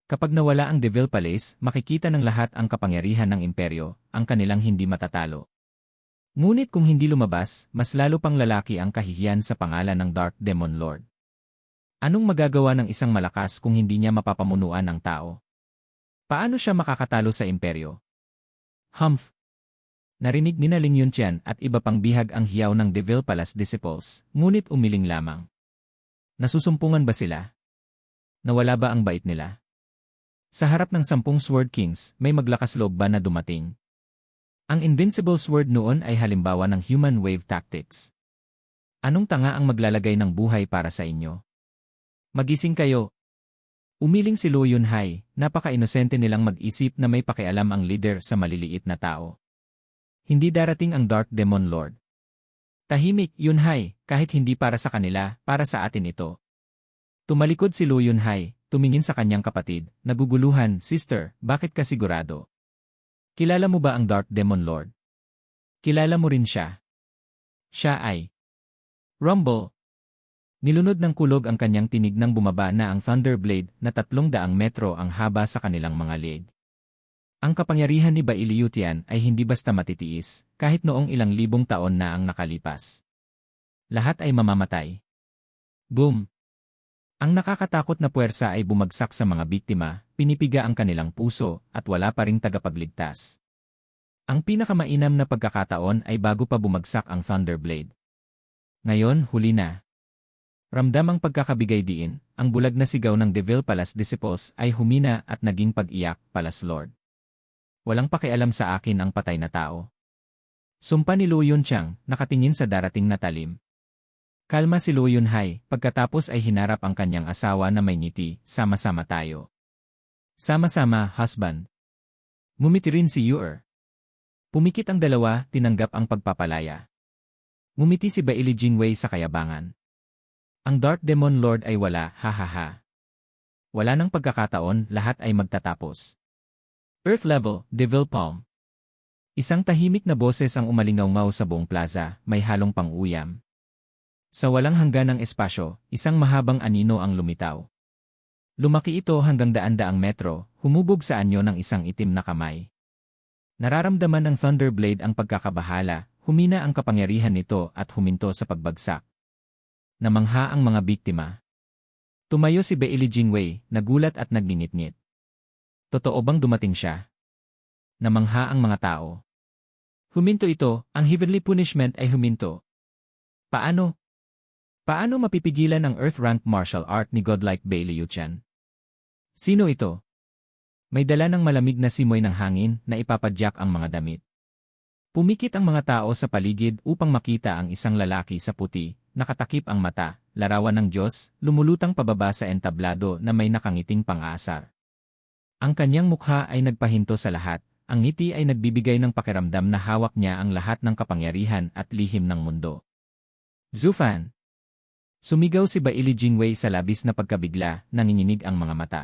Kapag nawala ang Devil Palace, makikita ng lahat ang kapangyarihan ng imperyo, ang kanilang hindi matatalo. Ngunit kung hindi lumabas, mas lalo pang lalaki ang kahihiyan sa pangalan ng Dark Demon Lord. Anong magagawa ng isang malakas kung hindi niya mapapamunuan ng tao? Paano siya makakatalo sa imperyo? Humph! Narinig ni Ling Yunqian at iba pang bihag ang hiyaw ng Devil Palace disciples, ngunit umiling lamang. Nasusumpungan ba sila? Nawala ba ang bait nila? Sa harap ng 10 Sword Kings, may maglakas loob ba na dumating? Ang Invincible Sword noon ay halimbawa ng human wave tactics. Anong tanga ang maglalagay ng buhay para sa inyo? Magising kayo! Umiling si Luo Yunhai, napaka-inosente nilang mag-isip na may pakialam ang leader sa maliliit na tao. Hindi darating ang Dark Demon Lord. Tahimik, Yunhai, kahit hindi para sa kanila, para sa atin ito. Tumalikod si Luo Yunhai, tumingin sa kanyang kapatid, naguguluhan, "Sister, bakit ka sigurado? Kilala mo ba ang Dark Demon Lord? Kilala mo rin siya?" Siya ay Rumble. Nilunod ng kulog ang kanyang tinig nang bumaba na ang Thunderblade na 300 metro ang haba sa kanilang mga leeg. Ang kapangyarihan ni Baili Yutian ay hindi basta matitiis, kahit noong ilang libong taon na ang nakalipas. Lahat ay mamamatay. Boom! Ang nakakatakot na puwersa ay bumagsak sa mga biktima, pinipiga ang kanilang puso, at wala pa ring tagapagligtas. Ang pinakamainam na pagkakataon ay bago pa bumagsak ang Thunderblade. Ngayon, huli na. Ramdam ang pagkakabigay diin, ang bulag na sigaw ng Devil Palace disciples ay humina at naging pag-iyak, "Palace Lord. Walang pakialam sa akin ang patay na tao." Sumpa ni Luo Yunqiang, nakatingin sa darating na talim. Kalma si Luo Yunhai, pagkatapos ay hinarap ang kanyang asawa na may ngiti, "Sama-sama tayo. Sama-sama, husband." Ngumiti rin si Yuer. Pumikit ang dalawa, tinanggap ang pagpapalaya. Ngumiti si Baili Jingwei sa kayabangan. Ang Dark Demon Lord ay wala, ha. Wala nang pagkakataon, lahat ay magtatapos. Earth Level, Devil Palm. Isang tahimik na boses ang umalingaw-ngaw sa buong plaza, may halong pang-uyam. Sa walang hangganang espasyo, isang mahabang anino ang lumitaw. Lumaki ito hanggang daan-daang metro, humubog sa anyo ng isang itim na kamay. Nararamdaman ng Thunderblade ang pagkakabahala, humina ang kapangyarihan nito at huminto sa pagbagsak. Namangha ang mga biktima. Tumayo si Baili Jingwei, nagulat at nagngingit-ngit. Totoo bang dumating siya? Namangha ang mga tao. Huminto ito, ang heavenly punishment ay huminto. Paano? Paano mapipigilan ang Earth-rank martial art ni godlike Baili Yutian? Sino ito? May dala ng malamig na simoy ng hangin na ipapadyak ang mga damit. Pumikit ang mga tao sa paligid upang makita ang isang lalaki sa puti, nakatakip ang mata, larawan ng Diyos, lumulutang pababa sa entablado na may nakangiting pang-aasar. Ang kanyang mukha ay nagpahinto sa lahat, ang ngiti ay nagbibigay ng pakiramdam na hawak niya ang lahat ng kapangyarihan at lihim ng mundo. Zufan! Sumigaw si Bailey Jingwei sa labis na pagkabigla, nanginginig ang mga mata.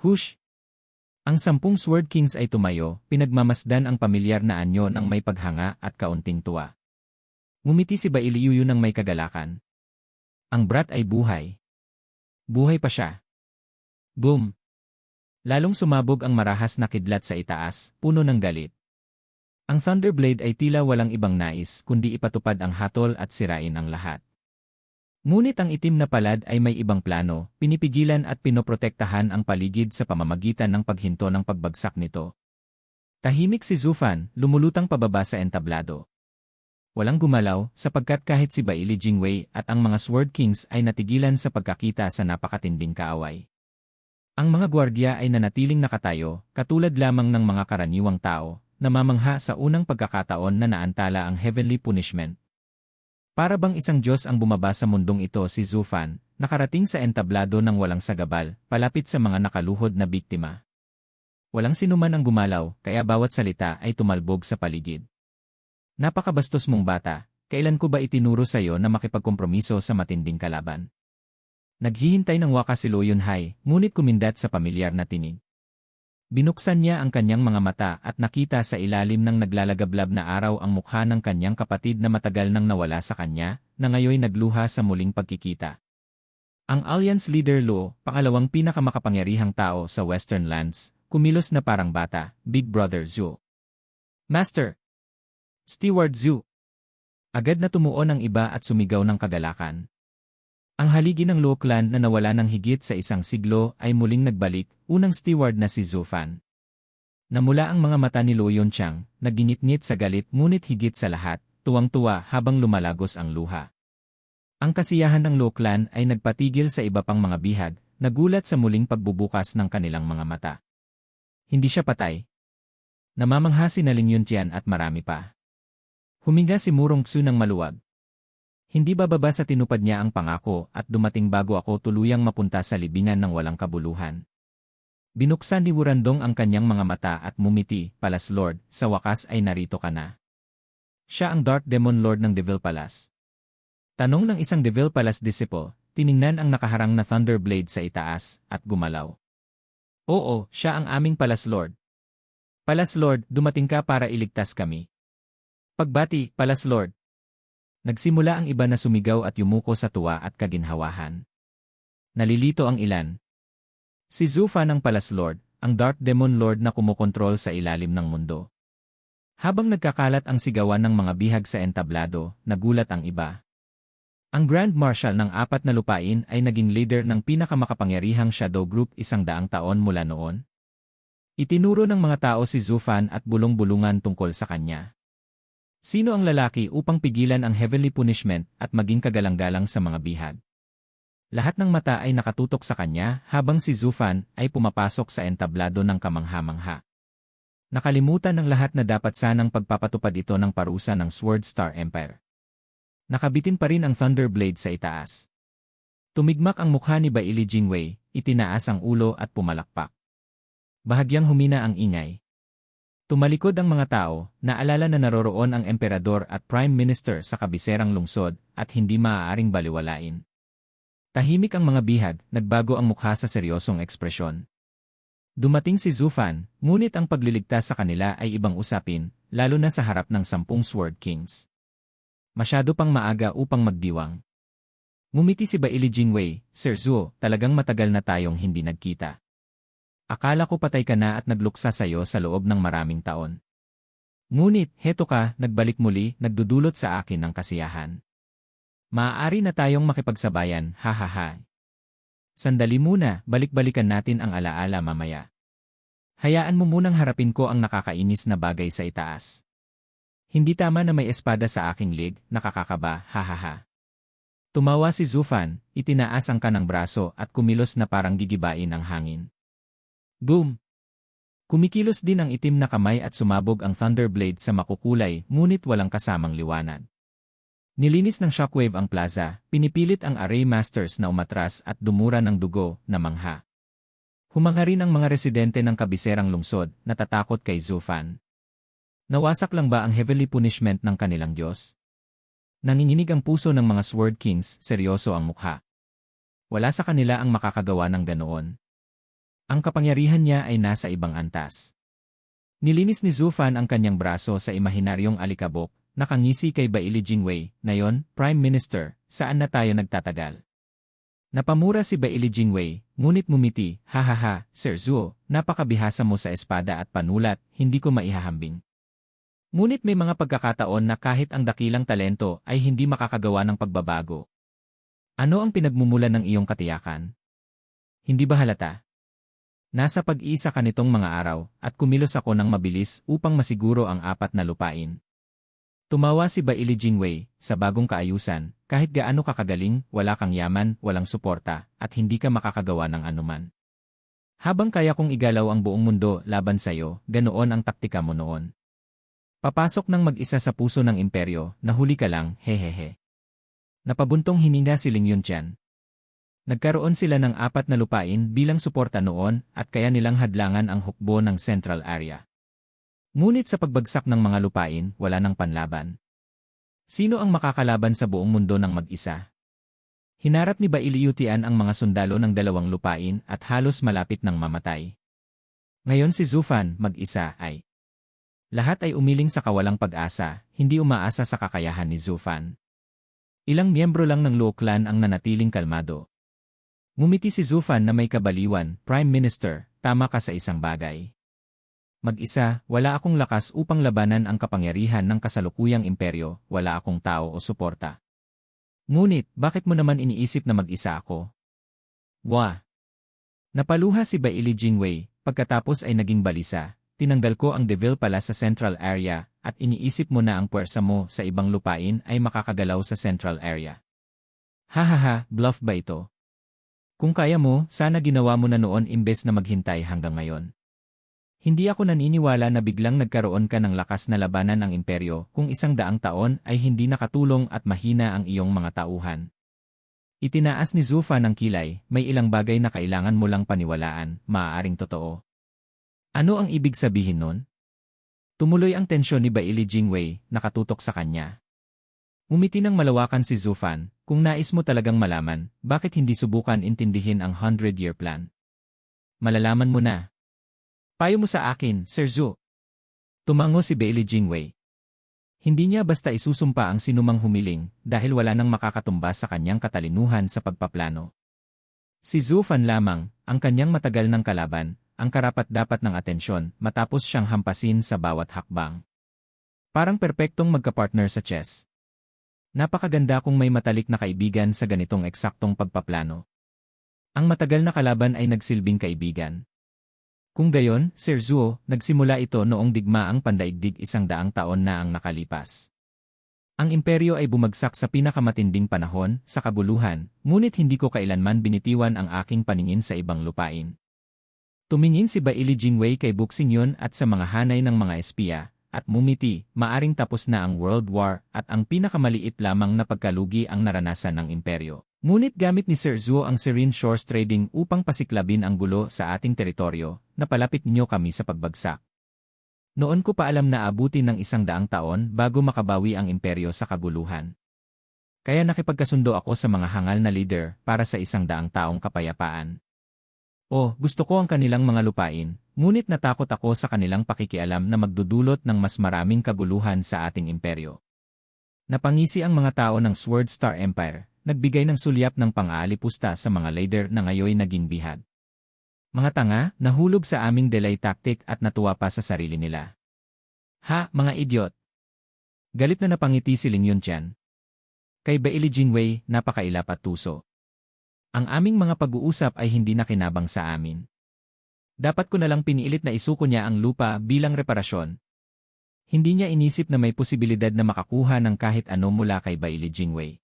Hush! Ang 10 Sword Kings ay tumayo, pinagmamasdan ang pamilyar na anyo ng may paghanga at kaunting tuwa. Ngumiti si Bailey Yuyu ng may kagalakan. Ang brat ay buhay. Buhay pa siya. Boom! Lalong sumabog ang marahas na kidlat sa itaas, puno ng galit. Ang Thunderblade ay tila walang ibang nais kundi ipatupad ang hatol at sirain ang lahat. Ngunit ang itim na palad ay may ibang plano, pinipigilan at pinoprotektahan ang paligid sa pamamagitan ng paghinto ng pagbagsak nito. Tahimik si Zufan, lumulutang pababa sa entablado. Walang gumalaw sapagkat kahit si Bailey Jingwei at ang mga Sword Kings ay natigilan sa pagkakita sa napakatinding kaaway. Ang mga gwardiya ay nanatiling nakatayo, katulad lamang ng mga karaniwang tao, namamangha sa unang pagkakataon na naantala ang heavenly punishment. Para bang isang Diyos ang bumaba sa mundong ito si Zufan, nakarating sa entablado ng walang sagabal, palapit sa mga nakaluhod na biktima. Walang sinuman ang gumalaw, kaya bawat salita ay tumalbog sa paligid. Napakabastos mong bata, kailan ko ba itinuro sa iyo na makipagkompromiso sa matinding kalaban? Naghihintay ng wakas si Lo Yunhai, ngunit kumindat sa pamilyar na tinig. Binuksan niya ang kanyang mga mata at nakita sa ilalim ng naglalagablab na araw ang mukha ng kanyang kapatid na matagal nang nawala sa kanya, na ngayoy nagluha sa muling pagkikita. Ang Alliance Leader Lo, pangalawang pinakamakapangyarihang tao sa Western Lands, kumilos na parang bata, Big Brother Zhu. Master! Steward Zhu! Agad na tumuon ang iba at sumigaw ng kagalakan. Ang haligi ng Luo clan na nawala ng higit sa 1 siglo ay muling nagbalik, unang steward na si Zufan. Namula ang mga mata ni Lo Yunchang, nagingit-ngit sa galit ngunit higit sa lahat, tuwang-tuwa habang lumalagos ang luha. Ang kasiyahan ng Luo clan ay nagpatigil sa iba pang mga bihag, nagulat sa muling pagbubukas ng kanilang mga mata. Hindi siya patay. Namamangha si Ling Yuntian at marami pa. Huminga si Murong Tsu ng maluwag. Hindi bababa sa tinupad niya ang pangako at dumating bago ako tuluyang mapunta sa libingan ng walang kabuluhan. Binuksan ni Wurandong ang kanyang mga mata at mumiti, Palace Lord, sa wakas ay narito ka na. Siya ang Dark Demon Lord ng Devil Palace. Tanong ng isang Devil Palace disciple, tiningnan ang nakaharang na Thunderblade sa itaas, at gumalaw. Oo, siya ang aming Palace Lord. Palace Lord, dumating ka para iligtas kami. Pagbati, Palace Lord. Nagsimula ang iba na sumigaw at yumuko sa tuwa at kaginhawahan. Nalilito ang ilan. Si Zufan ang Palace Lord, ang Dark Demon Lord na kumukontrol sa ilalim ng mundo. Habang nagkakalat ang sigawan ng mga bihag sa entablado, nagulat ang iba. Ang Grand Marshal ng 4 na lupain ay naging leader ng pinakamakapangyarihang Shadow Group 100 taon mula noon. Itinuro ng mga tao si Zufan at bulong-bulungan tungkol sa kanya. Sino ang lalaki upang pigilan ang heavenly punishment at maging kagalang-galang sa mga bihag? Lahat ng mata ay nakatutok sa kanya habang si Zufan ay pumapasok sa entablado ng kamangha-mangha. Nakalimutan ng lahat na dapat sanang pagpapatupad ito ng parusa ng Sword Star Empire. Nakabitin pa rin ang Thunderblade sa itaas. Tumigmak ang mukha ni Bailey Jingwei, itinaas ang ulo at pumalakpak. Bahagyang humina ang ingay. Tumalikod ang mga tao, naalala na naroroon ang emperador at prime minister sa kabiserang lungsod at hindi maaaring baliwalain. Tahimik ang mga bihag, nagbago ang mukha sa seryosong ekspresyon. Dumating si Zufan, ngunit ang pagliligtas sa kanila ay ibang usapin, lalo na sa harap ng 10 Sword Kings. Masyado pang maaga upang magdiwang. Ngumiti si Bailey Jingwei, Sir Zhu, talagang matagal na tayong hindi nagkita. Akala ko patay ka na at nagluksa sa'yo sa loob ng maraming taon. Ngunit, heto ka, nagbalik muli, nagdudulot sa akin ng kasiyahan. Maaari na tayong makipagsabayan, ha. Sandali muna, balik-balikan natin ang alaala mamaya. Hayaan mo munang harapin ko ang nakakainis na bagay sa itaas. Hindi tama na may espada sa aking lig, nakakakaba, ha. Tumawa si Zufan, itinaas ang kanang braso at kumilos na parang gigibain ang hangin. Boom! Kumikilos din ang itim na kamay at sumabog ang Thunderblade sa makukulay ngunit walang kasamang liwanag. Nilinis ng shockwave ang plaza, pinipilit ang Array Masters na umatras at dumura ng dugo na mangha. Humanga rin ang mga residente ng kabiserang lungsod, natatakot kay Zufan. Nawasak lang ba ang heavenly punishment ng kanilang Diyos? Nanginginig ang puso ng mga Sword Kings, seryoso ang mukha. Wala sa kanila ang makakagawa ng ganoon. Ang kapangyarihan niya ay nasa ibang antas. Nilinis ni Zufan ang kanyang braso sa imahinaryong alikabok, nakangisi kay Baili Jingwei, "Ngayon, Prime Minister, saan na tayo nagtatagal?" Napamura si Baili Jingwei, ngunit mumiti, "Hahaha, Sir Zuo, napakabihasa mo sa espada at panulat, hindi ko maihahambing. Ngunit may mga pagkakataon na kahit ang dakilang talento ay hindi makakagawa ng pagbabago. Ano ang pinagmumulan ng iyong katiyakan? Hindi ba halata? Nasa pag-iisa ka nitong mga araw at kumilos ako ng mabilis upang masiguro ang apat na lupain." Tumawa si Baili Jingwei, "Sa bagong kaayusan, kahit gaano ka kagaling, wala kang yaman, walang suporta, at hindi ka makakagawa ng anuman. Habang kaya kong igalaw ang buong mundo laban sa'yo, ganoon ang taktika mo noon. Papasok ng mag-isa sa puso ng imperyo, nahuli ka lang, hehehe." Napabuntong hininga si Ling Yuntian. Nagkaroon sila ng apat na lupain bilang suporta noon at kaya nilang hadlangan ang hukbo ng Central Area. Ngunit sa pagbagsak ng mga lupain, wala nang panlaban. Sino ang makakalaban sa buong mundo ng mag-isa? Hinarap ni Baili Yutian ang mga sundalo ng dalawang lupain at halos malapit ng mamatay. Ngayon si Zufan, mag-isa, ay lahat ay umiling sa kawalang pag-asa, hindi umaasa sa kakayahan ni Zufan. Ilang miyembro lang ng Luo Clan ang nanatiling kalmado. Ngumiti si Zufan na may kabaliwan, "Prime Minister, tama ka sa isang bagay. Mag-isa, wala akong lakas upang labanan ang kapangyarihan ng kasalukuyang imperyo, wala akong tao o suporta. Ngunit, bakit mo naman iniisip na mag-isa ako?" Wah! Napaluha si Baili Jingwei, pagkatapos ay naging balisa. "Tinanggal ko ang Devil pala sa Central Area at iniisip mo na ang puwersa mo sa ibang lupain ay makakagalaw sa Central Area. Hahaha, bluff ba ito? Kung kaya mo, sana ginawa mo na noon imbes na maghintay hanggang ngayon. Hindi ako naniniwala na biglang nagkaroon ka ng lakas na labanan ang imperyo kung 100 taon ay hindi nakatulong at mahina ang iyong mga tauhan." Itinaas ni Zufan ang kilay, "May ilang bagay na kailangan mo lang paniwalaan, maaaring totoo." Ano ang ibig sabihin nun? Tumuloy ang tensyon ni Baili Jingwei, nakatutok sa kanya. Umiti ng malawakan si Zufan, "Kung nais mo talagang malaman, bakit hindi subukan intindihin ang 100-year plan? Malalaman mo na. Payo mo sa akin, Sir Zuo." Tumango si Baili Jingwei. Hindi niya basta isusumpa ang sinumang humiling dahil wala nang makakatumbas sa kanyang katalinuhan sa pagpaplano. Si Zufan lamang, ang kanyang matagal ng kalaban, ang karapat-dapat ng atensyon matapos siyang hampasin sa bawat hakbang. Parang perpektong magkapartner sa chess. Napakaganda kung may matalik na kaibigan sa ganitong eksaktong pagpaplano. Ang matagal na kalaban ay nagsilbing kaibigan. Kung gayon, Sir Zuo, nagsimula ito noong digmaang pandaigdig 100 taon na ang nakalipas. Ang imperyo ay bumagsak sa pinakamatinding panahon, sa kabuluhan, ngunit hindi ko kailanman binitiwan ang aking paningin sa ibang lupain. Tumingin si Baili Jingwei kay Buxingyon at sa mga hanay ng mga espiya, at mumiti, maaring tapos na ang World War at ang pinakamaliit lamang na pagkalugi ang naranasan ng imperyo. Ngunit gamit ni Sir Zuo ang Serene Shores Trading upang pasiklabin ang gulo sa ating teritoryo, napalapit niyo kami sa pagbagsak. Noon ko pa alam na abutin ng 100 taon bago makabawi ang imperyo sa kaguluhan. Kaya nakipagkasundo ako sa mga hangal na leader para sa 100 taong kapayapaan. Gusto ko ang kanilang mga lupain, ngunit natakot ako sa kanilang pakikialam na magdudulot ng mas maraming kaguluhan sa ating imperyo. Napangisi ang mga tao ng Sword Star Empire, nagbigay ng sulyap ng pang-aalipusta sa mga leader na ngayoy naging bihag. Mga tanga, nahulog sa aming delay tactic at natuwa pa sa sarili nila. Ha, mga idiot! Galit na napangiti si Ling Yuntian. Kay Baili Jingwei, napakailap at tuso. Ang aming mga pag-uusap ay hindi nakinabang sa amin. Dapat ko na lang pinilit na isuko niya ang lupa bilang reparasyon. Hindi niya inisip na may posibilidad na makakuha ng kahit ano mula kay Baili Jingwei.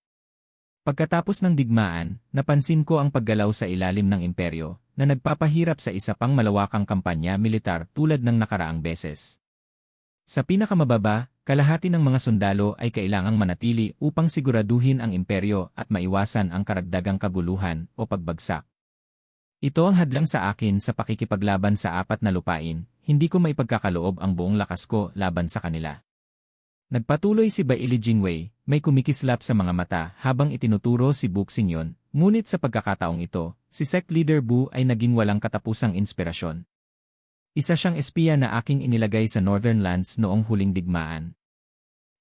Pagkatapos ng digmaan, napansin ko ang paggalaw sa ilalim ng imperyo na nagpapahirap sa isa pang malawakang kampanya militar tulad ng nakaraang beses. Sa pinakamababa, kalahati ng mga sundalo ay kailangang manatili upang siguraduhin ang imperyo at maiwasan ang karagdagang kaguluhan o pagbagsak. Ito ang hadlang sa akin sa pakikipaglaban sa apat na lupain, hindi ko maipagkakaloob ang buong lakas ko laban sa kanila. Nagpatuloy si Bailey Jingwei, may kumikislap sa mga mata habang itinuturo si Bu Xingyon, ngunit sa pagkakataong ito, si sect leader Bu ay naging walang katapusang inspirasyon. Isa siyang espiya na aking inilagay sa Northern Lands noong huling digmaan.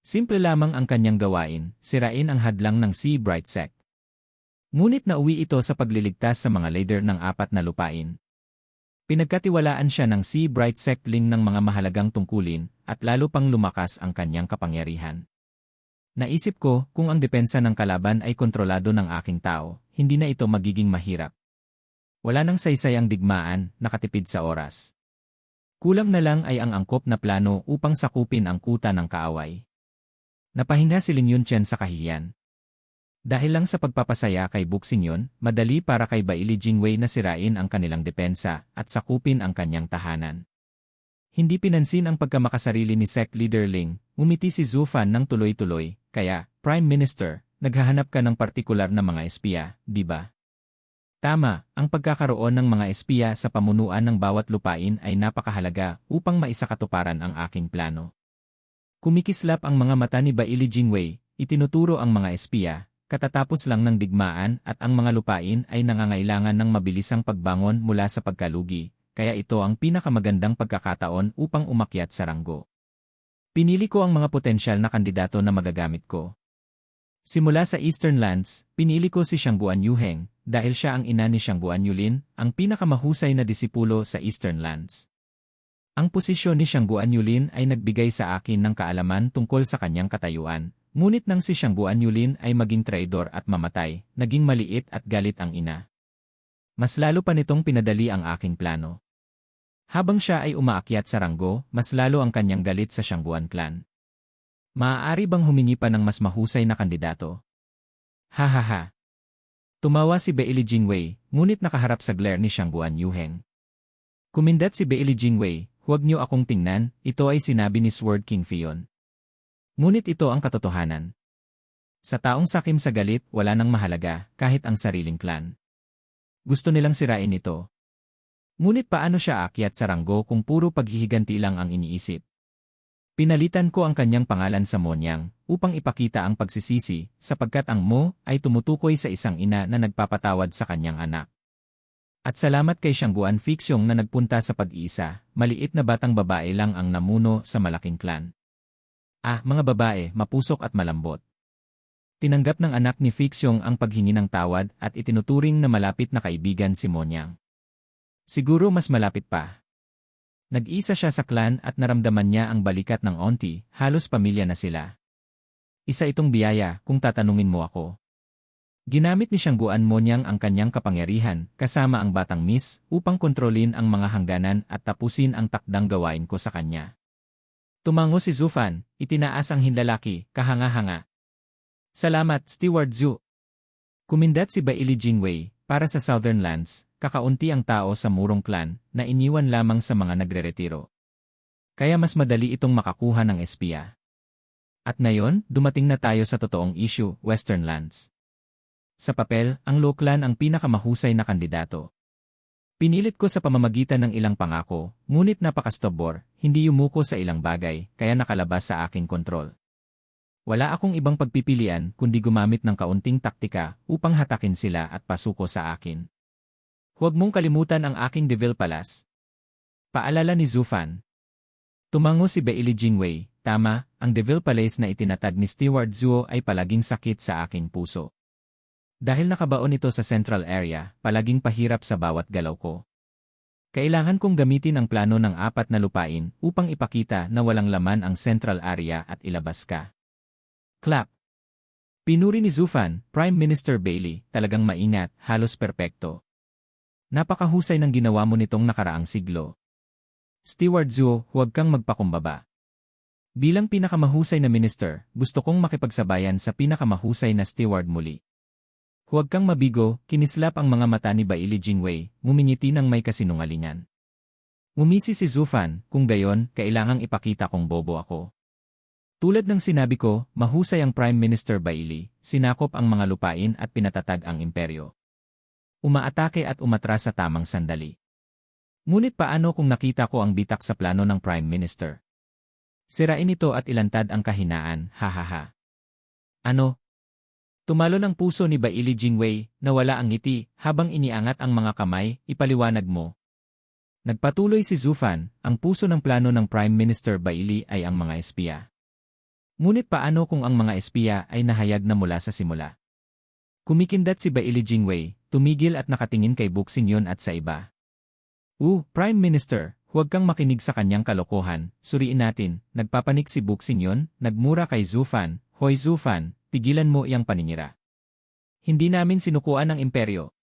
Simple lamang ang kanyang gawain, sirain ang hadlang ng Sea Bright Sect. Ngunit nauwi ito sa pagliligtas sa mga leader ng 4 na lupain. Pinagkatiwalaan siya ng Sea Bright Sectling ng mga mahalagang tungkulin at lalo pang lumakas ang kanyang kapangyarihan. Naisip ko kung ang depensa ng kalaban ay kontrolado ng aking tao, hindi na ito magiging mahirap. Wala nang saysay ang digmaan, nakatipid sa oras. Kulang na lang ay ang angkop na plano upang sakupin ang kuta ng kaaway. Napahinga si Lin Yunchen sa kahihiyan. Dahil lang sa pagpapasaya kay Bu Xingyon, madali para kay Bailey Jingwei na sirain ang kanilang depensa at sakupin ang kanyang tahanan. Hindi pinansin ang pagkamakasarili ni Sect Leader Ling, ngumiti si Zhu Fan ng tuloy-tuloy, kaya, Prime Minister, naghahanap ka ng partikular na mga espiya, di ba? Tama, ang pagkakaroon ng mga espiya sa pamunuan ng bawat lupain ay napakahalaga upang maisakatuparan ang aking plano. Kumikislap ang mga mata ni Bailey Jingwei, itinuturo ang mga espiya. Katatapos lang ng digmaan at ang mga lupain ay nangangailangan ng mabilisang pagbangon mula sa pagkalugi, kaya ito ang pinakamagandang pagkakataon upang umakyat sa ranggo. Pinili ko ang mga potensyal na kandidato na magagamit ko. Simula sa Eastern Lands, pinili ko si Shangguan Yuheng dahil siya ang ina ni Shangguan Yulin, ang pinakamahusay na disipulo sa Eastern Lands. Ang posisyon ni Shangguan Yulin ay nagbigay sa akin ng kaalaman tungkol sa kanyang katayuan. Ngunit nang si Shangguan Yulin ay maging traidor at mamatay, naging maliit at galit ang ina. Mas lalo pa nitong pinadali ang aking plano. Habang siya ay umaakyat sa ranggo, mas lalo ang kanyang galit sa Shangguan clan. Maaari bang humingi pa ng mas mahusay na kandidato? Ha. Tumawa si Bailey Jingwei, ngunit nakaharap sa glare ni Shangguan Yuheng. Kumindat si Bailey Jingwei, huwag niyo akong tingnan, ito ay sinabi ni Sword King Fion. Ngunit ito ang katotohanan. Sa taong sakim sa galit, wala nang mahalaga, kahit ang sariling clan. Gusto nilang sirain ito. Ngunit paano siya aakyat sa ranggo kung puro paghihiganti lang ang iniisip? Pinalitan ko ang kanyang pangalan sa Monyang, upang ipakita ang pagsisisi, sapagkat ang Mo ay tumutukoy sa isang ina na nagpapatawad sa kanyang anak. At salamat kay Shangguan Fixyong na nagpunta sa pag-iisa, maliit na batang babae lang ang namuno sa malaking clan. Mga babae, mapusok at malambot. Tinanggap ng anak ni Fixyong ang paghingi ng tawad at itinuturing na malapit na kaibigan si Monyang. Siguro mas malapit pa. Nag-isa siya sa clan at naramdaman niya ang balikat ng auntie, halos pamilya na sila. Isa itong biyaya kung tatanungin mo ako. Ginamit ni Shangguan Monyang ang kanyang kapangyarihan kasama ang batang miss upang kontrolin ang mga hangganan at tapusin ang takdang gawain ko sa kanya. Tumango si Zhu Fan, itinaas ang hinlalaki, kahanga-hanga. Salamat, Steward Zhu. Kumindat si Bailey Jingwei, para sa Southern Lands, kakaunti ang tao sa murong clan na iniwan lamang sa mga nagreretiro. Kaya mas madali itong makakuha ng espiya. At ngayon, dumating na tayo sa totoong issue, Western Lands. Sa papel, ang Lo Clan ang pinakamahusay na kandidato. Pinilit ko sa pamamagitan ng ilang pangako, ngunit napakastobor, hindi yumuko sa ilang bagay, kaya nakalabas sa aking kontrol. Wala akong ibang pagpipilian kundi gumamit ng kaunting taktika upang hatakin sila at pasuko sa akin. Huwag mong kalimutan ang aking Devil Palace. Paalala ni Zhu Fan. Tumango si Bailey Jingwei, tama, ang Devil Palace na itinatag ni Steward Zhuo ay palaging sakit sa aking puso. Dahil nakabaon ito sa central area, palaging pahirap sa bawat galaw ko. Kailangan kong gamitin ang plano ng 4 na lupain upang ipakita na walang laman ang central area at ilabas ka. Clap! Pinuri ni Zhu Fan, Prime Minister Bailey, talagang maingat, halos perpekto. Napakahusay ng ginawa mo nitong nakaraang siglo. Steward Zhuo, huwag kang magpakumbaba. Bilang pinakamahusay na minister, gusto kong makipagsabayan sa pinakamahusay na steward muli. Huwag kang mabigo, kinislap ang mga mata ni Bailey Jingwei, ngumingiti ng may kasinungalingan. Umisi si Zhu Fan, kung gayon, kailangang ipakita kong bobo ako. Tulad ng sinabi ko, mahusay ang Prime Minister Bailey, sinakop ang mga lupain at pinatatag ang imperyo. Umaatake at umatras sa tamang sandali. Ngunit paano kung nakita ko ang bitak sa plano ng Prime Minister? Sirain ito at ilantad ang kahinaan, hahaha. Ano? Tumalon ang puso ni Baili Jingwei, nawala ang ngiti, habang iniangat ang mga kamay, ipaliwanag mo. Nagpatuloy si Zufan, ang puso ng plano ng Prime Minister Baili ay ang mga espiya. Ngunit paano kung ang mga espiya ay nahayag na mula sa simula? Kumikindat si Baili Jingwei, tumigil at nakatingin kay Buxingyon at sa iba. Prime Minister, huwag kang makinig sa kanyang kalokohan, suriin natin, nagpapanik si Buxingyon, nagmura kay Zufan, Hoy Zufan, tigilan mo iyang paninira. Hindi namin sinukuan ang imperyo.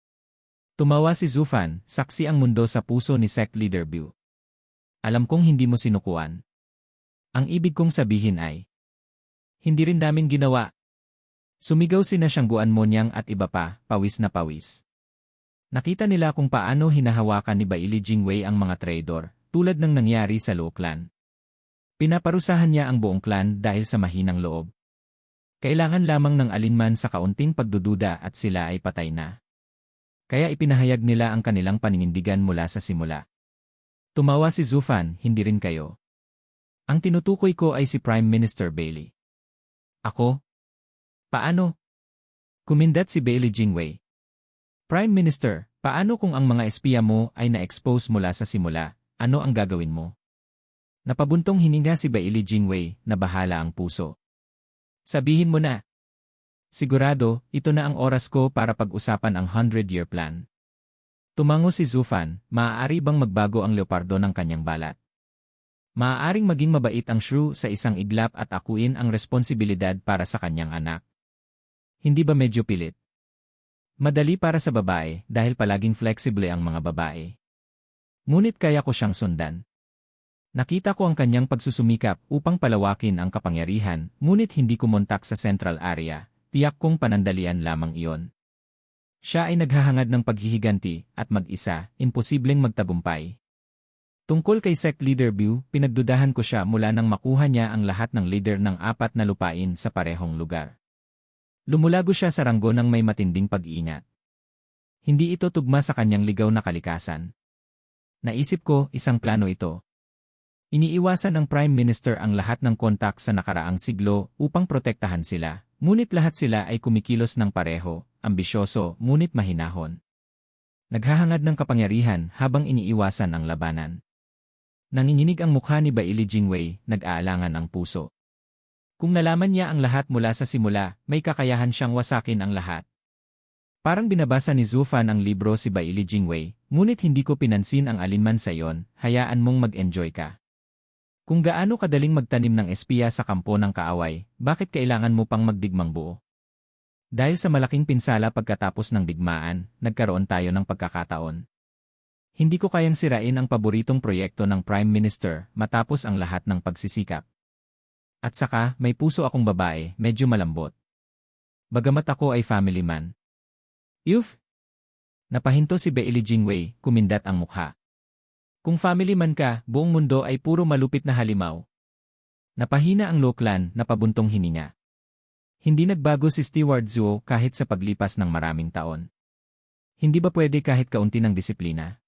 Tumawa si Zufan, saksi ang mundo sa puso ni Sect Leader Bu. Alam kong hindi mo sinukuan. Ang ibig kong sabihin ay, hindi rin namin ginawa. Sumigaw sina Siyangguan Monyang at iba pa, pawis na pawis. Nakita nila kung paano hinahawakan ni Baili Jingwei ang mga traidor, tulad ng nangyari sa Luo Clan. Pinaparusahan niya ang buong clan dahil sa mahinang loob. Kailangan lamang ng alinman sa kaunting pagdududa at sila ay patay na. Kaya ipinahayag nila ang kanilang paninindigan mula sa simula. Tumawa si Zufan, hindi rin kayo. Ang tinutukoy ko ay si Prime Minister Bailey. Ako? Paano? Kumindat si Baili Jingwei. Prime Minister, paano kung ang mga espiya mo ay na-expose mula sa simula, ano ang gagawin mo? Napabuntong hininga si Baili Jingwei, na bahala ang puso. Sabihin mo na. Sigurado, ito na ang oras ko para pag-usapan ang 100-year plan. Tumango si Zufan, maaari bang magbago ang leopardo ng kanyang balat? Maaaring maging mabait ang shrew sa isang iglap at akuin ang responsibilidad para sa kanyang anak. Hindi ba medyo pilit? Madali para sa babae dahil palaging flexible ang mga babae. Ngunit kaya ko siyang sundan. Nakita ko ang kanyang pagsusumikap upang palawakin ang kapangyarihan, ngunit hindi kumontak sa central area, tiyak kong panandalian lamang iyon. Siya ay naghahangad ng paghihiganti at mag-isa, imposibleng magtagumpay. Tungkol kay Sect Leader Bu, pinagdudahan ko siya mula nang makuha niya ang lahat ng leader ng 4 na lupain sa parehong lugar. Lumulago siya sa ranggo ng may matinding pag-iingat. Hindi ito tugma sa kanyang ligaw na kalikasan. Naisip ko, isang plano ito. Iniiwasan ng Prime Minister ang lahat ng kontak sa nakaraang siglo upang protektahan sila, ngunit lahat sila ay kumikilos ng pareho, ambisyoso, ngunit mahinahon. Naghahangad ng kapangyarihan habang iniiwasan ang labanan. Nanginginig ang mukha ni Baili Jingwei, nag-aalangan ang puso. Kung nalaman niya ang lahat mula sa simula, may kakayahan siyang wasakin ang lahat. Parang binabasa ni Zufan ang libro si Baili Jingwei, ngunit hindi ko pinansin ang alinman sa iyon, hayaan mong mag-enjoy ka. Kung gaano kadaling magtanim ng espiya sa kampo ng kaaway, bakit kailangan mo pang magdigmang buo? Dahil sa malaking pinsala pagkatapos ng digmaan, nagkaroon tayo ng pagkakataon. Hindi ko kayang sirain ang paboritong proyekto ng Prime Minister matapos ang lahat ng pagsisikap. At saka, may puso akong babae, medyo malambot. Bagamat ako ay family man. Yuf! Napahinto si Baili Jingwei, kumindat ang mukha. Kung family man ka, buong mundo ay puro malupit na halimaw. Napahina ang Luo Clan, napabuntong hininga. Hindi nagbago si Steward Zuo kahit sa paglipas ng maraming taon. Hindi ba pwede kahit kaunti ng disiplina?